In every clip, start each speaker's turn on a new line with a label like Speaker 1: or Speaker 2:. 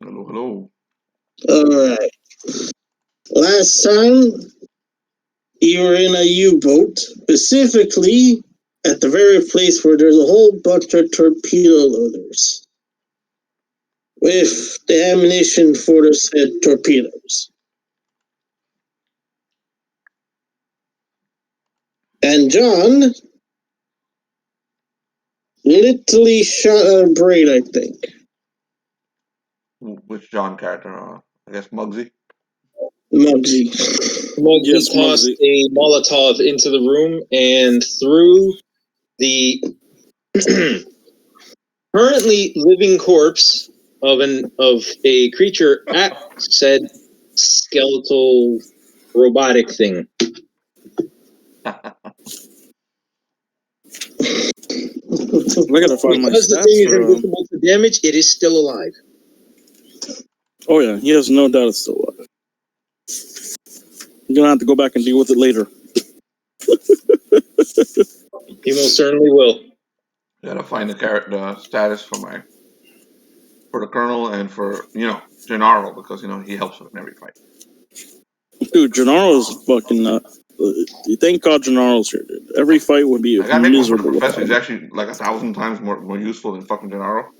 Speaker 1: Hello, hello.
Speaker 2: Alright. Last time, you were in a U-boat, specifically at the very place where there's a whole bunch of torpedo loaders with the ammunition for the said torpedoes. And John literally shot a brain, I think.
Speaker 1: Which John character? I guess Muggsy.
Speaker 2: Muggsy.
Speaker 3: Muggsy
Speaker 4: Yes,
Speaker 3: tossed
Speaker 4: Muggsy.
Speaker 3: a Molotov into the room and threw the currently living corpse of a creature at said skeletal robotic thing.
Speaker 4: I gotta find my
Speaker 3: Because the thing is
Speaker 4: stats for.
Speaker 3: invisible to damage, it is still alive.
Speaker 4: Oh yeah, he has no doubt it's still alive. I'm gonna have to go back and deal with it later.
Speaker 3: He most certainly will.
Speaker 1: Gotta find the status for the Colonel and for Gennaro, because he helps with in every fight.
Speaker 4: Dude, Gennaro's fucking. Thank God Gennaro's here, dude. Every fight would be
Speaker 1: I gotta make one for the
Speaker 4: miserable.
Speaker 1: professor. He's actually like 1,000 times more useful than fucking Gennaro.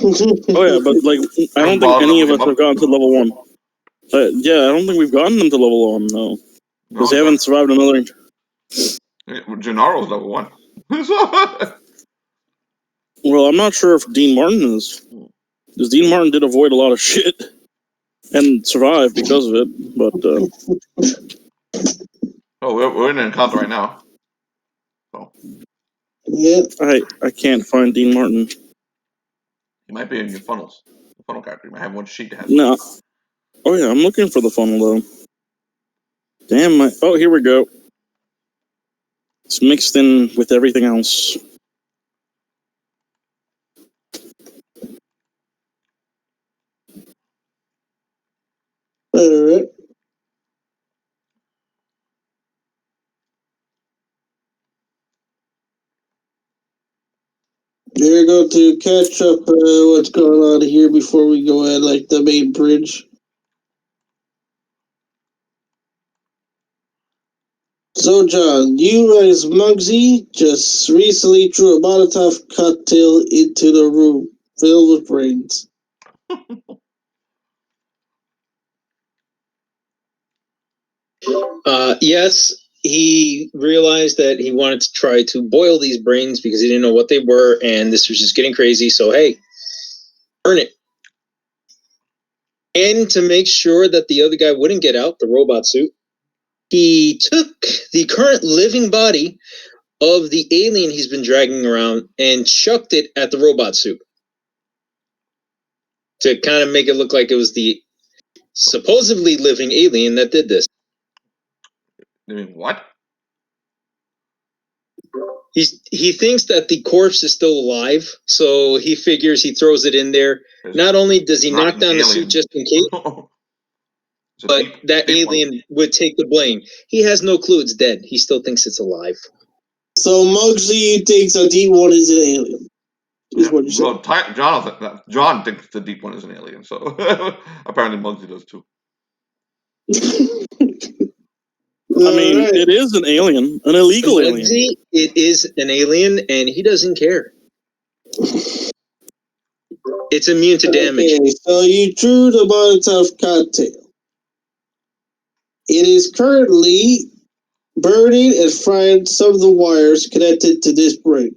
Speaker 4: Oh yeah, but like I don't think any of us have gotten to level 1. Yeah, I don't think we've gotten them to level 1, no. Because they haven't survived another.
Speaker 1: Gennaro's level 1.
Speaker 4: Well, I'm not sure if Dean Martin is. Because Dean Martin did avoid a lot of shit. And survived because of it, but...
Speaker 1: Oh, we're in an encounter right now. So.
Speaker 2: Yeah.
Speaker 4: I can't find Dean Martin.
Speaker 1: He might be in your funnels. The funnel character. You might have one sheet that has...
Speaker 4: No. Oh yeah, I'm looking for the funnel, though. Damn, oh, here we go. It's mixed in with everything else.
Speaker 2: Alright. We're going to catch up what's going on here before we go at the main bridge. So, John, you as Muggsy just recently threw a Molotov cocktail into the room filled with brains.
Speaker 3: Yes, he realized that he wanted to try to boil these brains because he didn't know what they were, and this was just getting crazy. So, hey, burn it. And to make sure that the other guy wouldn't get out, the robot suit, he took the current living body of the alien he's been dragging around and chucked it at the robot suit to kind of make it look like it was the supposedly living alien that did this.
Speaker 1: You mean what?
Speaker 3: He thinks that the corpse is still alive, so he figures he throws it in there. Not only does he knock down the suit just in case, but that alien would take the blame. He has no clue it's dead. He still thinks it's alive.
Speaker 2: So Muggsy thinks a D1 is an alien. Is what you're saying.
Speaker 1: Well, John thinks the deep one is an alien, so apparently Muggsy does too.
Speaker 4: I mean, it is an alien, an illegal alien.
Speaker 3: It is an alien, and he doesn't care. It's immune to damage.
Speaker 2: Okay, so you drew the Molotov cocktail. It is currently burning and frying some of the wires connected to this brain.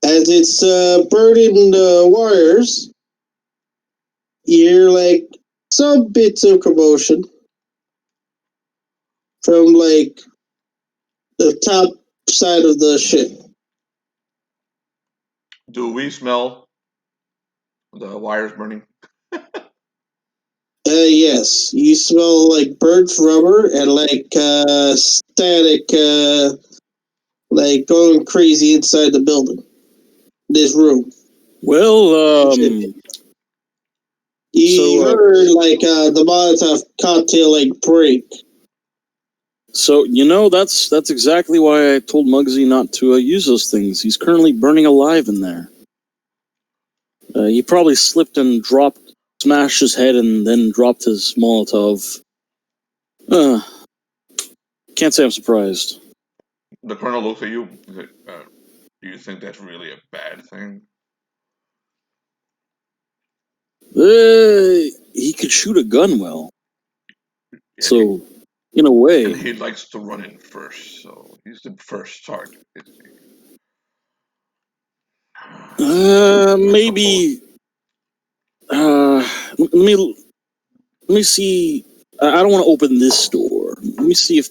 Speaker 2: As it's burning the wires, you hear some bits of commotion from the top side of the ship.
Speaker 1: Do we smell the wires burning?
Speaker 2: Yes, you smell burnt rubber and static, going crazy inside the building. This room.
Speaker 4: Well,
Speaker 2: you heard the Molotov cocktail break.
Speaker 4: So, that's exactly why I told Muggsy not to use those things. He's currently burning alive in there. He probably slipped and smashed his head and then dropped his Molotov. Can't say I'm surprised.
Speaker 1: The Colonel looks at you. Do you think that's really a bad thing?
Speaker 4: He could shoot a gun well.
Speaker 1: Yeah,
Speaker 4: So, in a way.
Speaker 1: And he likes to run in first, so he's the first target.
Speaker 4: Maybe. Let me see. I don't want to open this door. Let me see if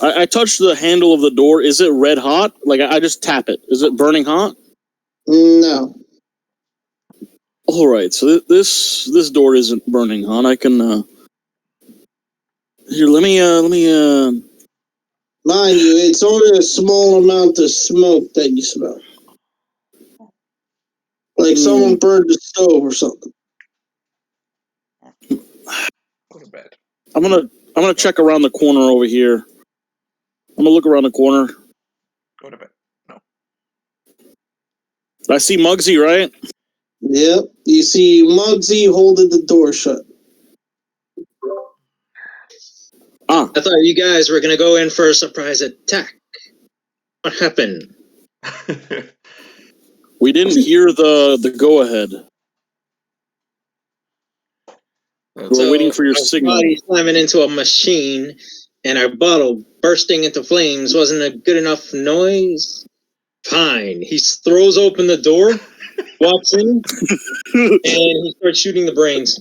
Speaker 4: I touched the handle of the door. Is it red hot? Like, I just tap it. Is it burning hot?
Speaker 2: No.
Speaker 4: All right. So this door isn't burning hot. I can. Here, let me.
Speaker 2: Mind you, it's only a small amount of smoke that you smell. Like someone burned the stove or something.
Speaker 1: Go to bed.
Speaker 4: I'm gonna check around the corner over here. I'm gonna look around the corner.
Speaker 1: Go to bed. No.
Speaker 4: I see Muggsy, right?
Speaker 2: Yep. You see Muggsy holding the door shut.
Speaker 3: I thought you guys were going to go in for a surprise attack. What happened?
Speaker 4: We didn't hear the go-ahead. We're waiting for your signal.
Speaker 3: Body slamming into a machine and our bottle bursting into flames wasn't a good enough noise. Fine. He throws open the door, walks in, and he starts shooting the brains.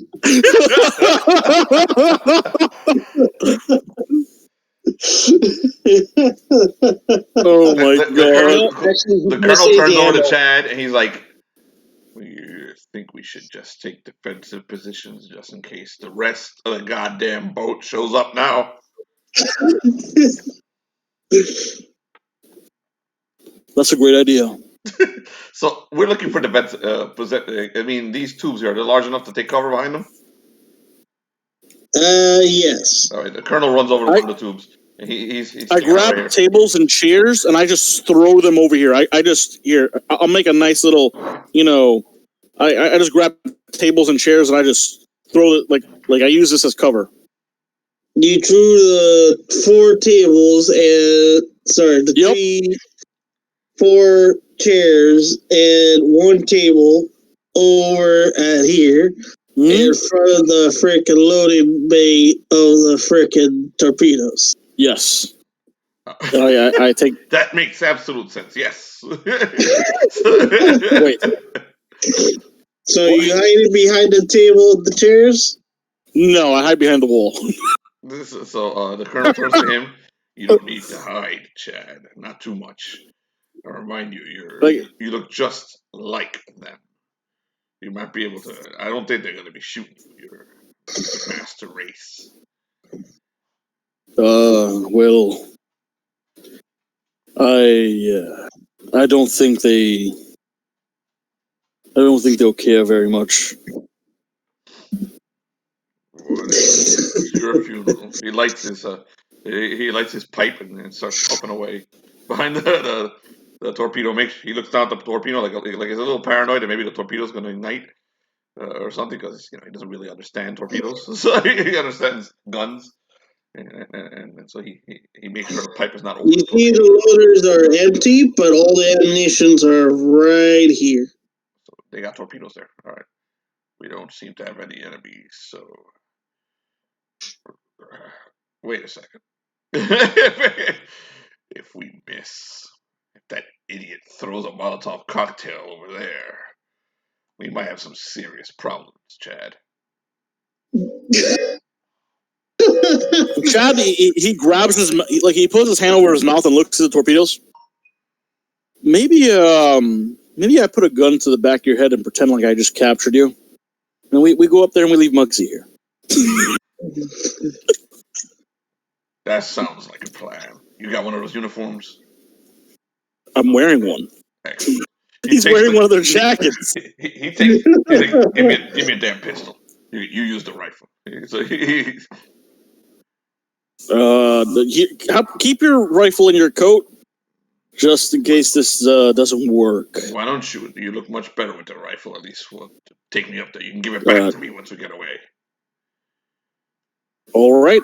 Speaker 4: Oh my god.
Speaker 1: The colonel turns over to Chad and he's like, "We think we should just take defensive positions just in case the rest of the goddamn boat shows up now."
Speaker 4: That's a great idea.
Speaker 1: So we're looking for defense. I mean, these tubes here, they're large enough to take cover behind them?
Speaker 2: Yes.
Speaker 1: All right, the colonel runs over to one of the tubes. He's
Speaker 4: I grab tables and chairs and I just throw them over here. I'll make a nice little, I just grab tables and chairs and I just throw it like I use this as cover.
Speaker 2: You threw the 4 tables and the 4 chairs and 1 table over at here in front of the frickin' loading bay of the frickin' torpedoes.
Speaker 4: Yes. I take
Speaker 1: that makes absolute sense. Yes.
Speaker 4: Wait.
Speaker 2: So you hide behind the table of the chairs?
Speaker 4: No, I hide behind the wall.
Speaker 1: So the colonel turns to him. You don't need to hide, Chad. Not too much. I remind you, you look just like them. You might be able to. I don't think they're going to be shooting you. You're a master race.
Speaker 4: Well, I don't think they'll care very much.
Speaker 1: It's your funeral. He lights his pipe and starts puffing away behind the torpedo. He looks down at the torpedo like he's a little paranoid that maybe the torpedo's going to ignite or something because he doesn't really understand torpedoes, so he understands guns, and so he makes sure the pipe is not open.
Speaker 2: You see the loaders are empty, but all the ammunitions are right here.
Speaker 1: So they got torpedoes there. All right. We don't seem to have any enemies, so. Wait a second. If we miss, if that idiot throws a Molotov cocktail over there, we might have some serious problems, Chad.
Speaker 4: Chad, he grabs he puts his hand over his mouth and looks at the torpedoes. Maybe I put a gun to the back of your head and pretend like I just captured you. And we go up there and we leave Muggsy here.
Speaker 1: That sounds like a plan. You got one of those uniforms?
Speaker 4: I'm wearing one.
Speaker 1: Excellent.
Speaker 4: He's wearing one of their jackets.
Speaker 1: He takes. He's like, give me a damn pistol. You use the rifle. So
Speaker 4: Keep your rifle in your coat, just in case this doesn't work.
Speaker 1: Why don't you? You look much better with the rifle. At least take me up there. You can give it back to me once we get away.
Speaker 4: All right.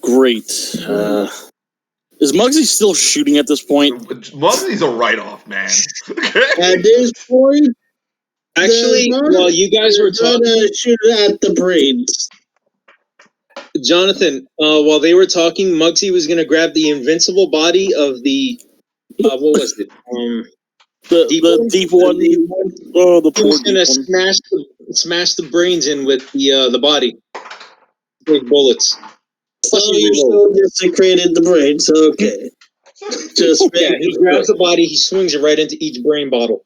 Speaker 4: Great. Is Muggsy still shooting at this point?
Speaker 1: Muggsy's a write-off, man.
Speaker 2: At this point,
Speaker 3: actually, while you guys were talking,
Speaker 2: shoot at the braids.
Speaker 3: Jonathan, while they were talking, Muggsy was going to grab the invincible body of the what was it?
Speaker 4: The deep one. Oh, the
Speaker 3: he
Speaker 4: poor
Speaker 3: was going to smash the brains in with the body. Big bullets.
Speaker 2: So you still desecrated the brains. Okay. Just
Speaker 3: he grabs the body, he swings it right into each brain bottle.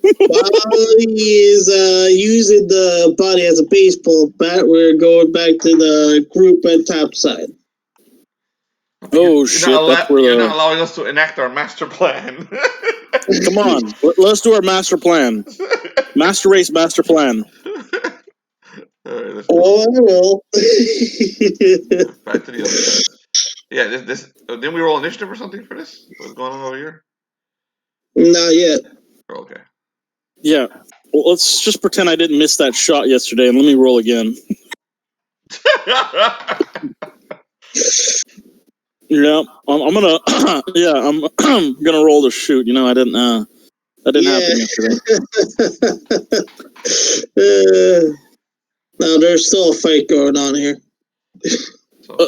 Speaker 2: While he is using the body as a baseball bat, we're going back to the group at topside.
Speaker 4: Oh shit!
Speaker 1: You're not allowing us to enact our master plan.
Speaker 4: Come on, let's do our master plan. Master race, master plan.
Speaker 2: Right, I will.
Speaker 1: Back to the other guys. Yeah, this didn't we roll initiative or something for this? What's going on over here?
Speaker 2: Not yet.
Speaker 1: Okay.
Speaker 4: Yeah. Well, let's just pretend I didn't miss that shot yesterday, and let me roll again. Yeah, I'm gonna. Yeah, I'm gonna roll the shoot. You know, I didn't. That didn't happen yesterday.
Speaker 2: No, there's still a fight going on here.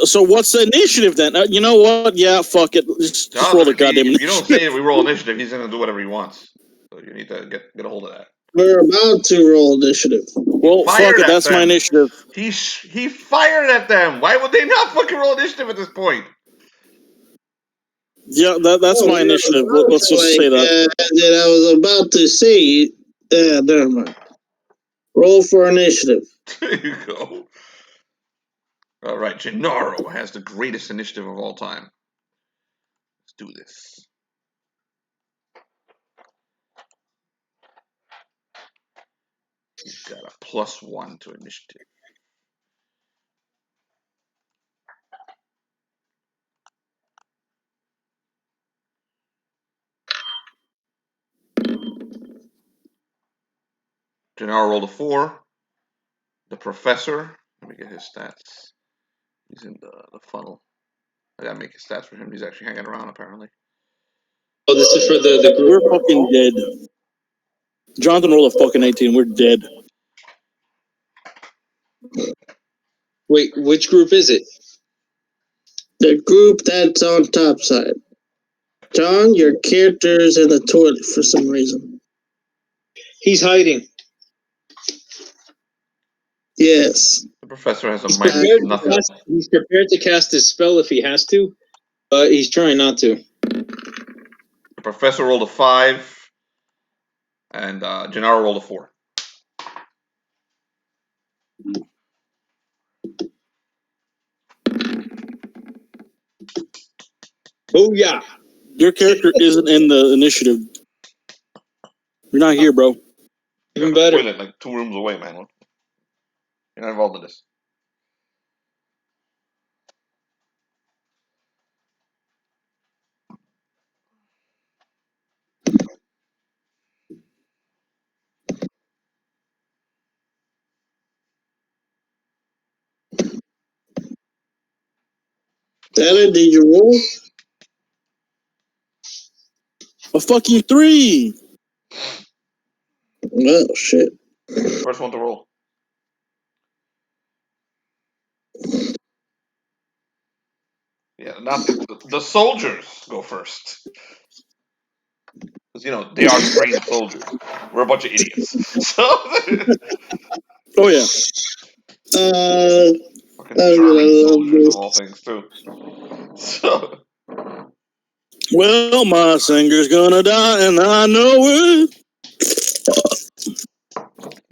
Speaker 4: So what's the initiative then? You know what? Yeah, fuck it. Just roll the goddamn initiative.
Speaker 1: If you don't say we roll initiative, he's gonna do whatever he wants. So you need to get a hold of that.
Speaker 2: We're about to roll initiative.
Speaker 4: Well, fuck it. That's my initiative.
Speaker 1: He fired at them. Why would they not fucking roll initiative at this point?
Speaker 4: Yeah, that's my initiative. Let's just say that.
Speaker 2: That I was about to say. Never mind. Roll for initiative.
Speaker 1: There you go. All right, Gennaro has the greatest initiative of all time. Let's do this. He's got a +1 to initiative. Gennaro rolled a 4. The professor, let me get his stats. He's in the funnel. I gotta make his stats for him. He's actually hanging around apparently.
Speaker 3: Oh, this is for the group.
Speaker 4: We're fucking dead. Jonathan rolled a fucking 18. We're dead.
Speaker 3: Wait, which group is it?
Speaker 2: The group that's on top side. John, your character's in the toilet for some reason.
Speaker 3: He's hiding.
Speaker 2: Yes.
Speaker 1: The professor has a -nothing.
Speaker 3: He's prepared to cast his spell if he has to, but he's trying not to.
Speaker 1: The professor rolled a 5, and Gennaro rolled a 4.
Speaker 3: Oh yeah.
Speaker 4: Your character isn't in the initiative. You're not here, bro.
Speaker 3: Even better.
Speaker 1: Toilet, like 2 rooms away, man. You're not involved in this.
Speaker 2: Tyler, did you roll?
Speaker 4: A fucking 3.
Speaker 2: Oh shit.
Speaker 1: First one to roll. Yeah, not the soldiers go first. Because, you know, they are trained soldiers. We're a bunch of idiots. So.
Speaker 4: Oh, yeah.
Speaker 1: Fucking German soldiers of all things, too. So.
Speaker 4: Well, my singer's gonna die, and I know it.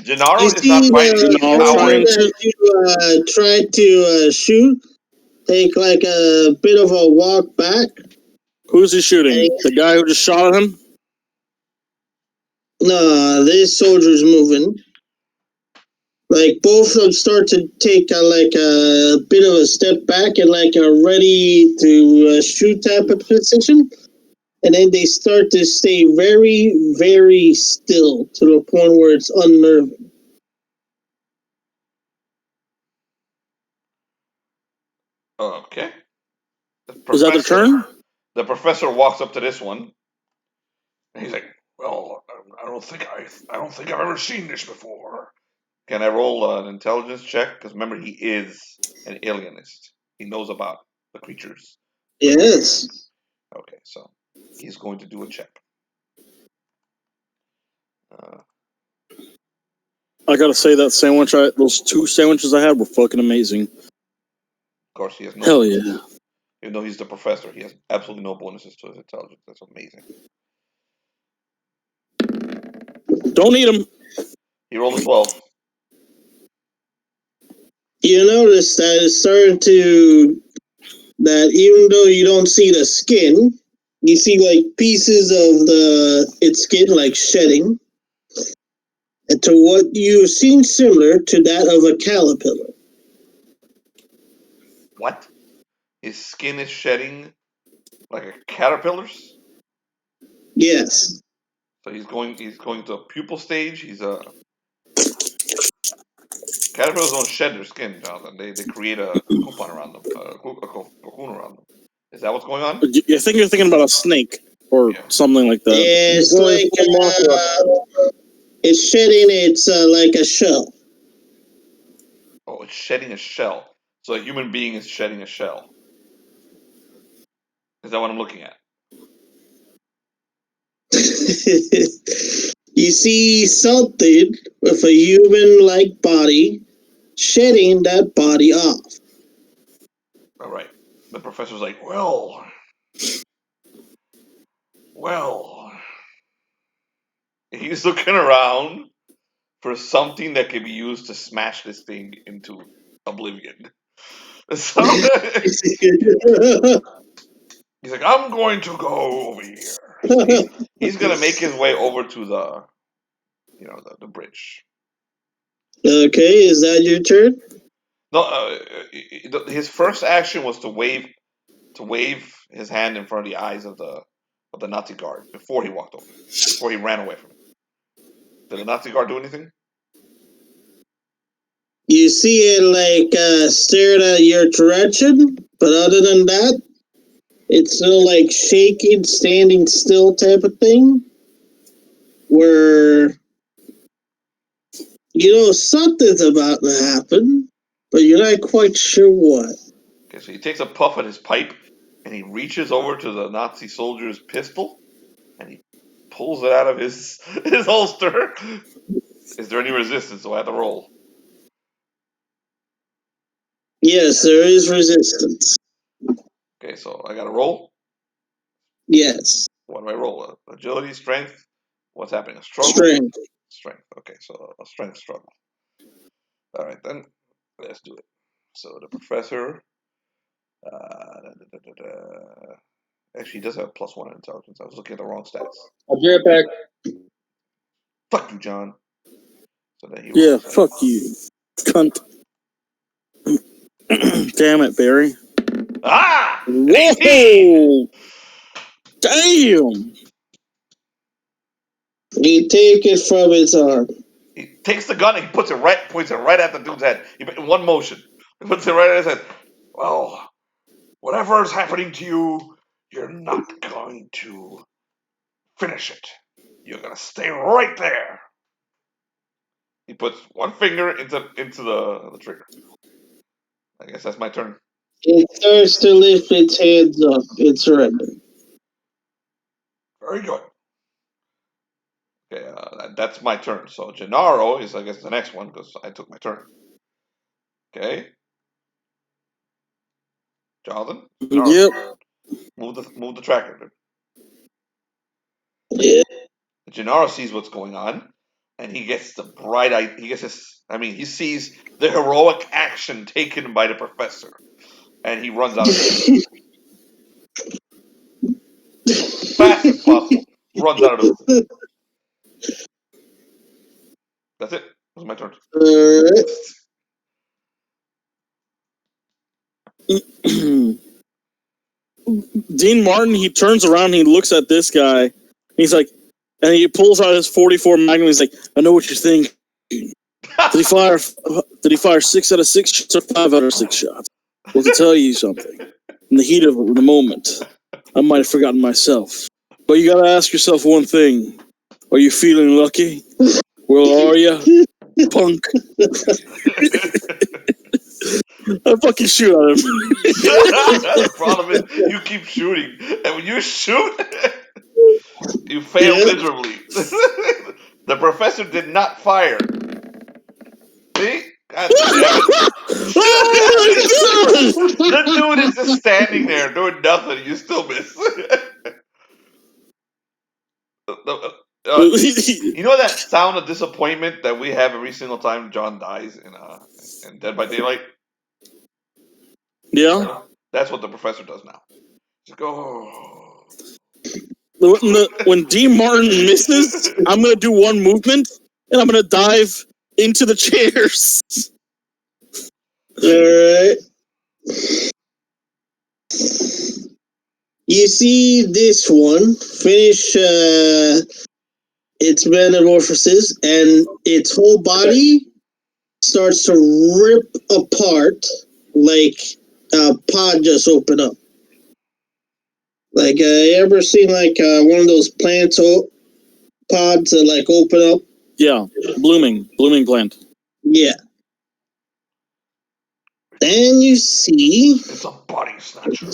Speaker 1: Gennaro is not fighting.
Speaker 2: You try to shoot. Take like a bit of a walk back.
Speaker 4: Who's he shooting? The guy who just shot at him?
Speaker 2: No, this soldier's moving. like both of them start to take a bit of a step back and are ready to shoot type of position, and then they start to stay very, very still to the point where it's unnerving.
Speaker 1: Okay.
Speaker 4: Is that their turn?
Speaker 1: The professor walks up to this one, and he's like, "Well, I don't think I've ever seen this before. Can I roll an intelligence check? Because remember, he is an alienist. He knows about the creatures."
Speaker 2: Yes.
Speaker 1: Okay, so he's going to do a check.
Speaker 4: I gotta say that those 2 sandwiches I had were fucking amazing.
Speaker 1: Of course, he has no.
Speaker 4: Hell yeah!
Speaker 1: Even though he's the professor, he has absolutely no bonuses to his intelligence. That's amazing.
Speaker 4: Don't eat them.
Speaker 1: He rolled a 12.
Speaker 2: You notice that it's starting that even though you don't see the skin, you see pieces of its skin shedding, and to what you've seen similar to that of a caterpillar.
Speaker 1: What? His skin is shedding like a caterpillar's?
Speaker 2: Yes.
Speaker 1: So he's going to a pupal stage. Caterpillars don't shed their skin, Jonathan. They create a coupon around them, a cocoon around them. Is that what's going on?
Speaker 4: I think you're thinking about a snake or something like that.
Speaker 2: Yeah, it's it's shedding. It's like a shell.
Speaker 1: Oh, it's shedding a shell. So a human being is shedding a shell. Is that what I'm looking at?
Speaker 2: You see something with a human-like body shedding that body off.
Speaker 1: All right. The professor's like, well. He's looking around for something that can be used to smash this thing into oblivion. So he's like, I'm going to go over here. He's going to make his way over to the bridge.
Speaker 2: Okay, is that your turn?
Speaker 1: No, his first action was to wave his hand in front of the eyes of the Nazi guard before he walked over, before he ran away from it. Did the Nazi guard do anything?
Speaker 2: You see it stared at your direction, but other than that, it's still shaking, standing still type of thing. Where something's about to happen, but you're not quite sure what.
Speaker 1: Okay, so he takes a puff at his pipe and he reaches over to the Nazi soldier's pistol and he pulls it out of his holster. Is there any resistance? So I have to roll.
Speaker 2: Yes, there is resistance.
Speaker 1: Okay, so I got to roll?
Speaker 2: Yes.
Speaker 1: What do I roll? Agility, strength? What's happening? A struggle?
Speaker 2: Strength.
Speaker 1: Strength. Okay, so a strength struggle. All right, then. Let's do it. So the professor... Actually, he does have +1 in intelligence. I was looking at the wrong stats.
Speaker 3: I'll be right back.
Speaker 1: Fuck you, John. So then
Speaker 4: he fuck you, cunt. Damn it, Barry.
Speaker 1: Ah!
Speaker 4: Whoa! Damn!
Speaker 2: You take it from its arm.
Speaker 1: He takes the gun and he points it right at the dude's head. In one motion. He puts it right at his head. Well, whatever is happening to you, you're not going to finish it. You're gonna stay right there. He puts one finger into the trigger. I guess that's my turn.
Speaker 2: It starts to lift its hands up. It's ready.
Speaker 1: Very good. Okay, that's my turn. So Gennaro is, I guess, the next one because I took my turn. Okay. Jonathan? Gennaro,
Speaker 4: Yep.
Speaker 1: Move the tracker, dude.
Speaker 2: Yeah.
Speaker 1: Gennaro sees what's going on, and he gets the bright eye. He sees the heroic action taken by the professor, and he runs out of the fast as possible. Runs out of the. That's it. was my turn.
Speaker 4: Dean Martin, he turns around and he looks at this guy. He's like, and he pulls out his 44 Magnum. He's like, I know what you're thinking. Did he fire 6 out of 6 shots or 5 out of 6 shots? Well, to tell you something, in the heat of the moment, I might have forgotten myself. But you gotta ask yourself one thing. Are you feeling lucky? Well, are you? Punk. I fucking shoot at him.
Speaker 1: The problem is you keep shooting, and when you shoot, you fail miserably. The professor did not fire. See? God damn it. The dude is just standing there doing nothing. You still miss. You know that sound of disappointment that we have every single time John dies in Dead by Daylight?
Speaker 4: Yeah.
Speaker 1: That's what the professor does now. Just go.
Speaker 4: When Dean Martin misses, I'm gonna do one movement and I'm gonna dive into the chairs.
Speaker 2: Alright. You see this one finish its metamorphosis, and its whole body starts to rip apart like a pod just opened up. Like, you ever seen like one of those plants pods that like open up?
Speaker 4: Yeah, blooming plant.
Speaker 2: Yeah. Then you see
Speaker 1: it's a body snatcher.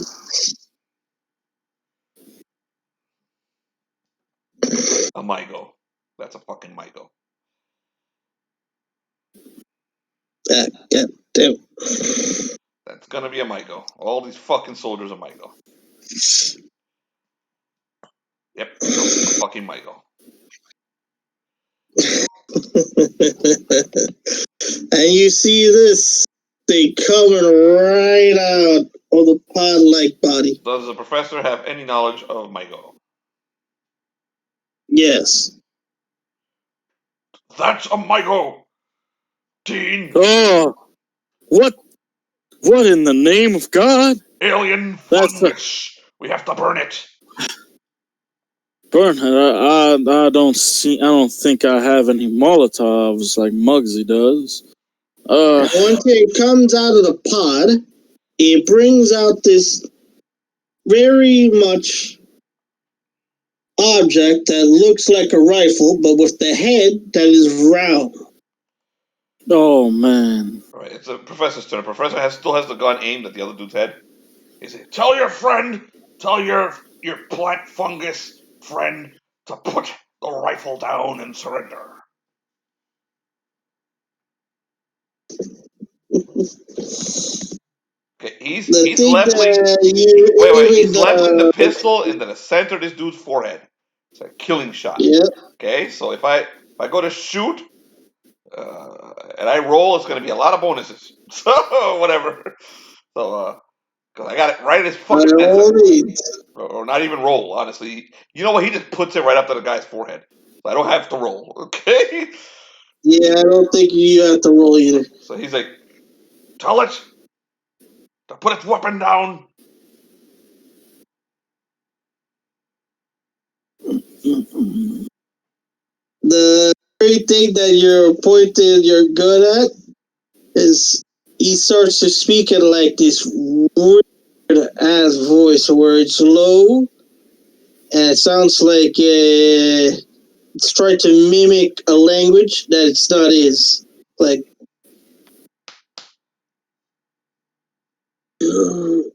Speaker 1: A Mygo. That's a fucking Mygo.
Speaker 2: God damn.
Speaker 1: That's gonna be a Mygo. All these fucking soldiers are Mygo. Yep, a fucking Mygo.
Speaker 2: And you see this thing coming right out of the pod-like body.
Speaker 1: Does the professor have any knowledge of Mygo?
Speaker 2: Yes.
Speaker 1: That's a Mygo! Dean!
Speaker 4: Oh, what in the name of God?
Speaker 1: Alien fungus! We have to burn it!
Speaker 4: Burn it. I don't think I have any Molotovs like Muggsy does.
Speaker 2: Once it comes out of the pod, it brings out this very much object that looks like a rifle, but with the head that is round.
Speaker 4: Oh, man.
Speaker 1: Alright, it's the professor's turn. The professor still has the gun aimed at the other dude's head. He says, tell your plant fungus friend to put the rifle down and surrender. Okay, he's leveling. He's leveling the pistol into the center of this dude's forehead. It's a killing shot.
Speaker 2: Yeah.
Speaker 1: Okay, so if I go to shoot and I roll, it's going to be a lot of bonuses. So whatever. So because I got it right at his fucking head. Or not even roll, honestly. You know what? He just puts it right up to the guy's forehead. So I don't have to roll. Okay.
Speaker 2: Yeah, I don't think you have to roll either.
Speaker 1: So he's like, tell it to put its weapon down.
Speaker 2: The very thing that you're good at is he starts to speak in like this weird ass voice where it's low and it sounds like it's trying to mimic a language that it's not his. Like, you're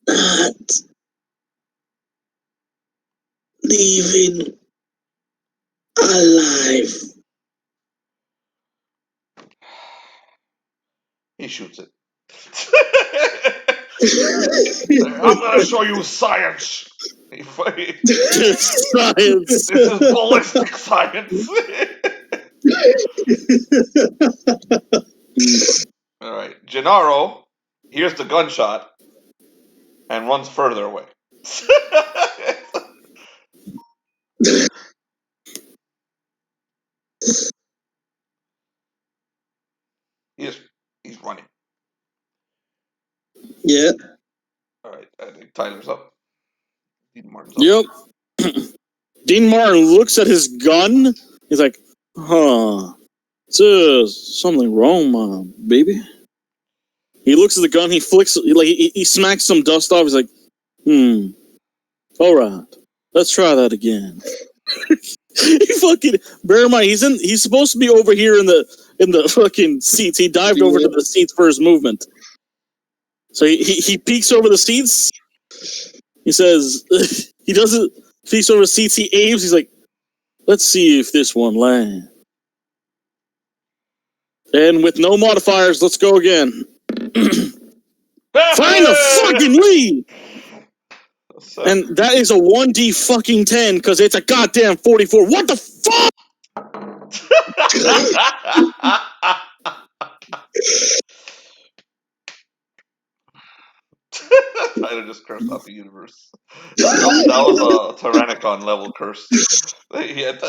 Speaker 2: not leaving alive.
Speaker 1: He shoots it. I'm gonna show you science.
Speaker 4: Science.
Speaker 1: This is ballistic science. All right, Gennaro hears the gunshot and runs further away.
Speaker 2: Yeah.
Speaker 1: All right, I think Tyler's up. Dean Martin's up.
Speaker 4: Yep. Dean Martin looks at his gun. He's like, huh. There's something wrong, my baby. He looks at the gun. He flicks, he smacks some dust off. He's like, all right, let's try that again. He fucking, bear in mind, he's supposed to be over here in the fucking seats. He dived over to the seats for his movement. So he peeks over the seats. He says, he doesn't peeks over the seats. He aims. He's like, let's see if this one lands. And with no modifiers, let's go again. Find a fucking lead! And that is a 1D fucking 10 because it's a goddamn 44. What the fuck?
Speaker 1: Tyler just cursed out the universe. That was a Tyrannicon level curse. Yeah.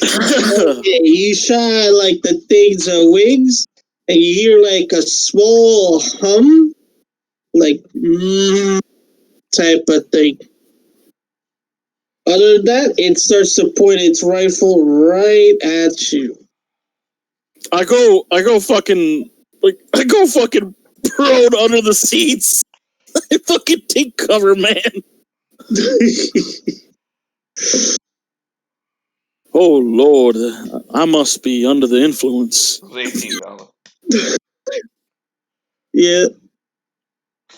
Speaker 2: Okay, you shot like the thing's wings, and you hear like a small hum, like type of thing. Other than that, it starts to point its rifle right at you.
Speaker 4: I go fucking prone under the seats. I fucking take cover, man. Oh Lord, I must be under the influence.
Speaker 1: It was 18, Alan.
Speaker 2: Yeah.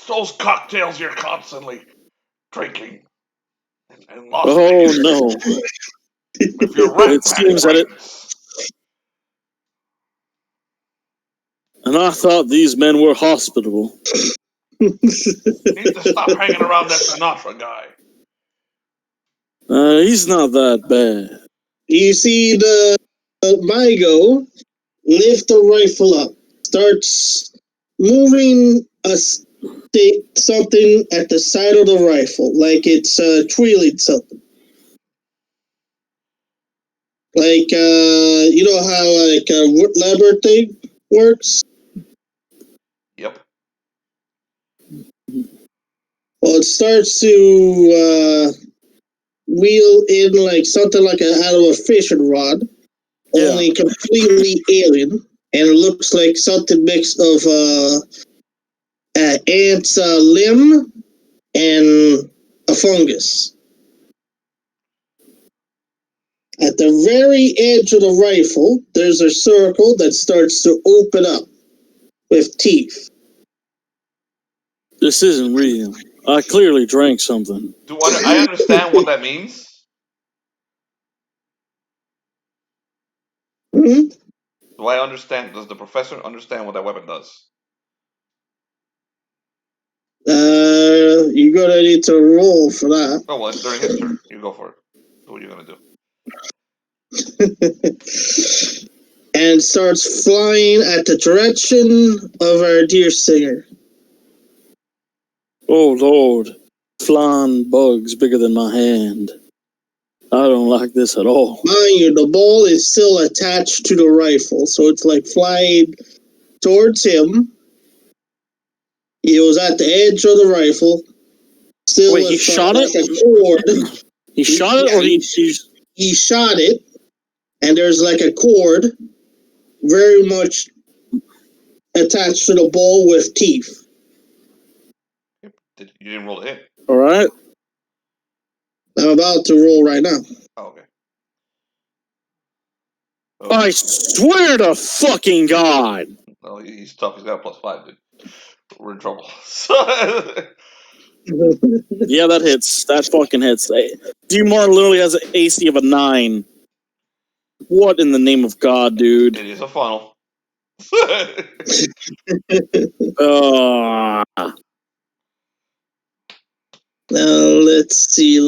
Speaker 1: Those cocktails you're constantly drinking. And Las
Speaker 4: Oh
Speaker 1: Vegas.
Speaker 4: no.
Speaker 1: If you're right,
Speaker 4: it seems that it. And I thought these men were hospitable.
Speaker 1: You need to stop hanging around that Sinatra guy.
Speaker 4: He's not that bad.
Speaker 2: You see the Migo lift the rifle up, starts moving something at the side of the rifle, like it's twirling something. Like, you know how like a lever thing works?
Speaker 1: Yep.
Speaker 2: Well, it starts to wheel in like something like out of a fishing rod, only completely alien, and it looks like something mix of an ant's limb and a fungus. At the very edge of the rifle, there's a circle that starts to open up with teeth.
Speaker 4: This isn't real. I clearly drank something.
Speaker 1: Do I understand what that means?
Speaker 2: Mm-hmm.
Speaker 1: Do I understand? Does the professor understand what that weapon does?
Speaker 2: You're gonna need to roll for that.
Speaker 1: Oh, well, it's during his turn. You go for it. What are you gonna do?
Speaker 2: And starts flying at the direction of our dear singer.
Speaker 4: Oh Lord, flying bugs bigger than my hand. I don't like this at all.
Speaker 2: Mind you, the ball is still attached to the rifle, so it's like flying towards him. He was at the edge of the rifle. Still,
Speaker 4: wait, he shot it?
Speaker 2: A cord.
Speaker 4: He shot it, or he
Speaker 2: shot it, and there's like a cord very much attached to the ball with teeth.
Speaker 1: You didn't roll a hit.
Speaker 4: All right.
Speaker 2: I'm about to roll right now.
Speaker 1: Oh, okay.
Speaker 4: Oh. I swear to fucking God.
Speaker 1: No, he's tough. He's got a +5, dude. We're in trouble.
Speaker 4: Yeah, that hits. That fucking hits. Dumar literally has an AC of a 9. What in the name of God, dude?
Speaker 1: It is a funnel.
Speaker 2: Now let's see.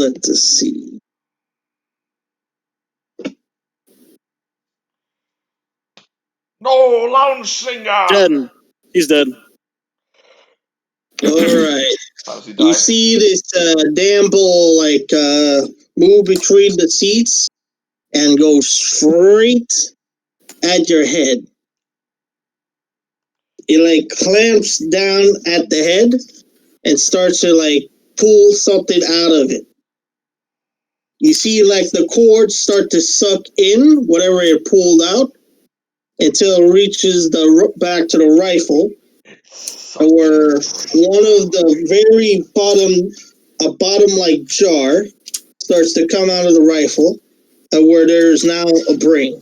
Speaker 1: No, lounge singer.
Speaker 4: Dead. He's dead.
Speaker 2: All right.
Speaker 1: How does he die?
Speaker 2: You see this damn ball like move between the seats, and goes straight at your head. It like clamps down at the head and starts to like pull something out of it. You see like the cords start to suck in whatever it pulled out until it reaches back to the rifle, where one of the very bottom like jar starts to come out of the rifle, where there's now a brain.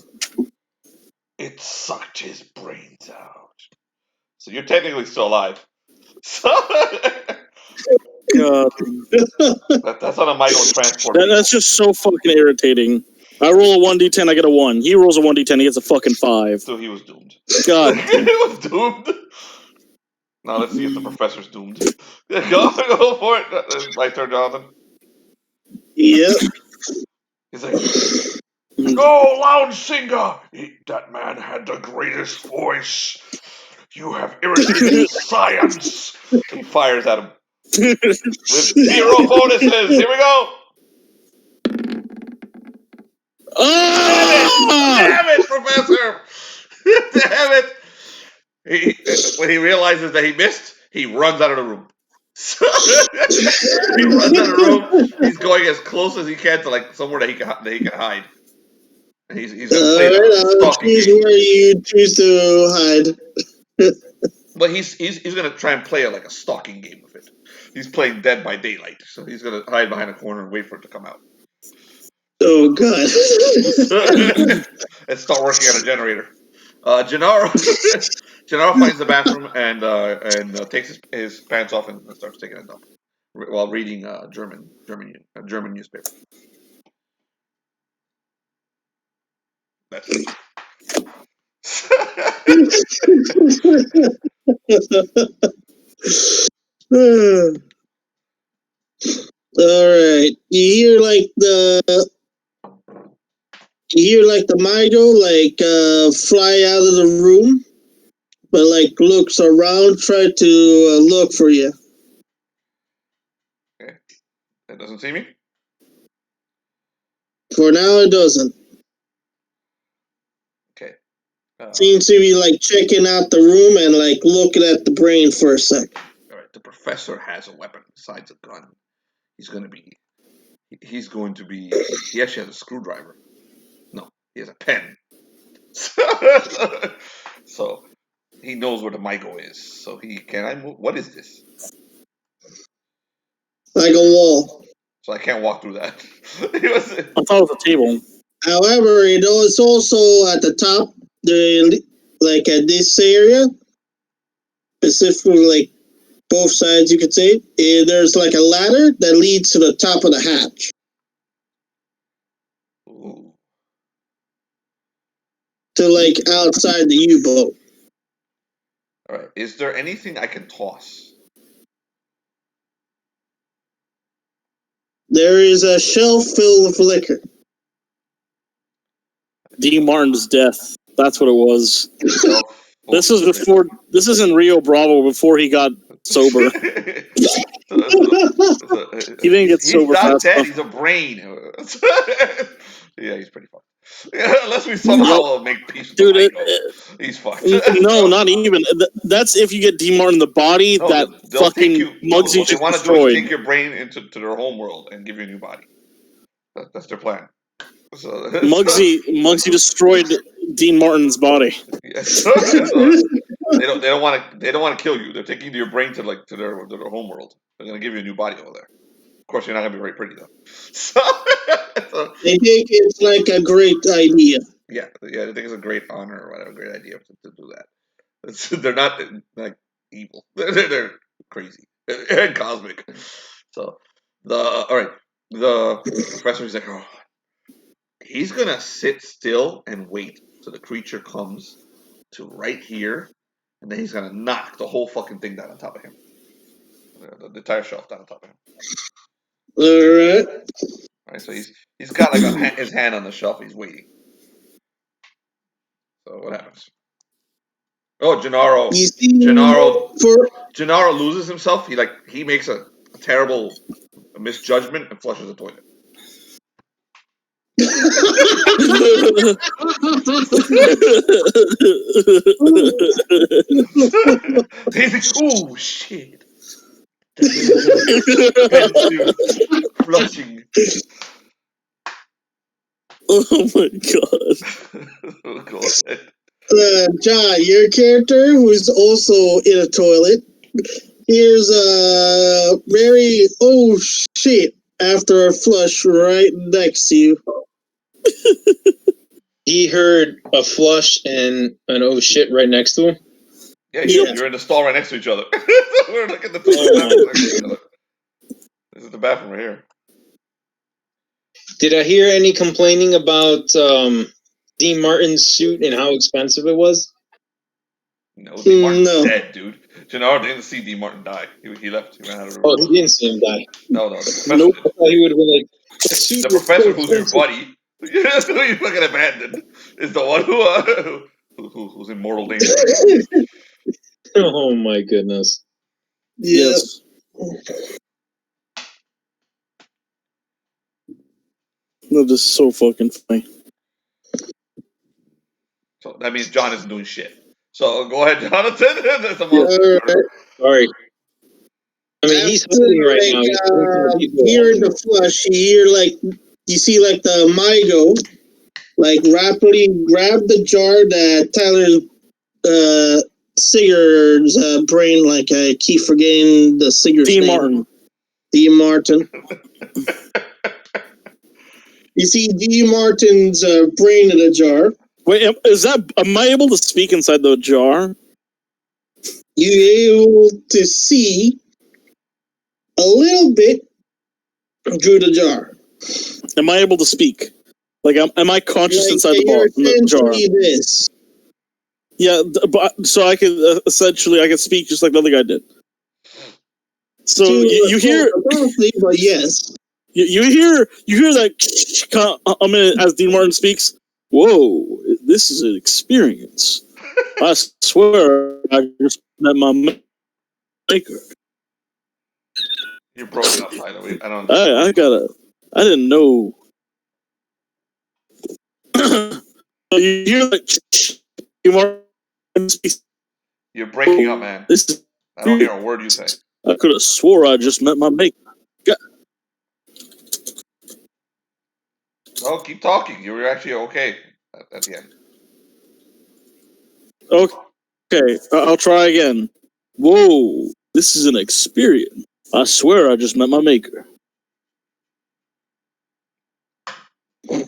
Speaker 1: It sucked his brains out. So you're technically still alive. So
Speaker 4: God.
Speaker 1: That's on a Michael transport.
Speaker 4: That's just so fucking irritating. I roll a 1d10, I get a 1. He rolls a 1d10, he gets a fucking 5.
Speaker 1: So he was doomed.
Speaker 4: God.
Speaker 1: He was doomed. Now let's see if the professor's doomed. Go for it. My turn, Jonathan.
Speaker 2: Yep.
Speaker 1: He's like, "Go, loud singer! That man had the greatest voice. You have irritated science." He fires at him with 0 bonuses. Here we go. Damn it, Professor! Damn it! When he realizes that he missed, he runs out of the room. He runs out of the room. He's going as close as he can to like somewhere that he can hide. And he's gonna play the stalking game.
Speaker 2: Where you choose to hide.
Speaker 1: But he's gonna try and play it like a stalking game with it. He's playing Dead by Daylight, so he's gonna hide behind a corner and wait for it to come out.
Speaker 2: Oh god!
Speaker 1: And start working on a generator. Gennaro finds the bathroom and takes his pants off and starts taking a dump while reading German newspaper. That's it.
Speaker 2: Alright. You hear like the Migo fly out of the room, but like looks around, try to look for you.
Speaker 1: Okay. It doesn't see me?
Speaker 2: For now it doesn't.
Speaker 1: Okay.
Speaker 2: Seems to be like checking out the room and like looking at the brain for a sec.
Speaker 1: Alright, the professor has a weapon besides a gun. He actually has a screwdriver. No, he has a pen. So he knows where the Migo is. So can I move? What is this?
Speaker 2: Like a wall.
Speaker 1: So I can't walk through that.
Speaker 4: I thought it was a table.
Speaker 2: However, it's also at the top, like at this area, specifically like both sides, you could say. There's like a ladder that leads to the top of the hatch.
Speaker 1: Ooh.
Speaker 2: To like outside the U-boat.
Speaker 1: All right. Is there anything I can toss?
Speaker 2: There is a shelf filled with liquor.
Speaker 4: D. Martin's death. That's what it was. This is in Rio Bravo before he got sober. He didn't get sober
Speaker 1: fast. He's not dead.
Speaker 4: enough.
Speaker 1: He's a brain. Yeah, he's pretty fucked. Unless we somehow make peace with
Speaker 4: Dude,
Speaker 1: he's fucked.
Speaker 4: No, not even. That's if you get D. Martin the body that fucking Muggsy just destroyed.
Speaker 1: What they want to do is take your brain into their home world and give you a new body. That's their plan. So,
Speaker 4: Muggsy destroyed Dean Martin's body.
Speaker 1: Yes. They don't want to kill you. They're taking your brain to their home world. They're gonna give you a new body over there. Of course, you're not gonna be very pretty though. So
Speaker 2: they think it's like a great idea.
Speaker 1: Yeah, they think it's a great honor or whatever, great idea to do that. They're not like evil. They're crazy and cosmic. So the professor's like, oh, he's gonna sit still and wait till the creature comes to right here, and then he's gonna knock the whole fucking thing down on top of him. The entire shelf down on top of him.
Speaker 2: Alright.
Speaker 1: Alright, so he's got like his hand on the shelf. He's waiting. So what happens? Oh, Gennaro loses himself. He makes a terrible misjudgment and flushes the toilet. He's like, oh shit. Defensive flushing.
Speaker 4: Oh my god.
Speaker 1: Go ahead.
Speaker 2: John, your character, who's also in a toilet, here's a very oh shit after a flush right next to you.
Speaker 3: He heard a flush and an oh shit right next to him.
Speaker 1: Yeah,
Speaker 2: Yeah.
Speaker 1: you're in the stall right next to each other. We're looking at the two bathrooms next to each other. This is the bathroom right here.
Speaker 3: Did I hear any complaining about Dean Martin's suit and how expensive it was?
Speaker 1: No, Dean Martin's
Speaker 2: No.
Speaker 1: dead, dude. Gennaro didn't see Dean Martin die. He left. He ran out of the room.
Speaker 3: Oh, he didn't see him die.
Speaker 1: No, the professor
Speaker 4: Nope.
Speaker 3: I
Speaker 1: did.
Speaker 3: thought he would have been like, the suit
Speaker 1: The
Speaker 3: was
Speaker 1: professor,
Speaker 3: so
Speaker 1: who's your
Speaker 3: expensive.
Speaker 1: buddy, who you fucking abandoned, is the one who's in mortal danger right now.
Speaker 3: Oh my goodness.
Speaker 4: Yes. That is so fucking funny.
Speaker 1: So that means John isn't doing shit. So go ahead, Jonathan. That's a
Speaker 2: Alright.
Speaker 3: Sorry. I mean, he's hiding right now. He's drinking the people
Speaker 2: Here in the flush, you hear you see the Mygo rapidly grab the jar that Tyler's Sigurd's brain, I keep forgetting the Sigurd's
Speaker 4: Dean
Speaker 2: name.
Speaker 4: Martin.
Speaker 2: Dean Martin. You see Dean Martin's brain in a jar.
Speaker 4: Wait, am I able to speak inside the jar?
Speaker 2: You're able to see a little bit through the jar.
Speaker 4: Am I able to speak? Am I conscious inside the jar?
Speaker 2: This.
Speaker 4: Yeah, but so I could essentially I could speak just like the other guy did. So you hear,
Speaker 2: but yes,
Speaker 4: you hear that as Dean Martin speaks. Whoa, this is an experience. I swear, I just met my maker.
Speaker 1: You're broken up, Tyler. I don't.
Speaker 4: I didn't know. You hear Dean Martin speaks.
Speaker 1: You're breaking up, man. I don't hear a word you say.
Speaker 4: I could have swore I just met my maker.
Speaker 1: No, keep talking. You were actually okay at the end.
Speaker 4: Okay, I'll try again. Whoa, this is an experience. I swear I just met my maker.
Speaker 2: You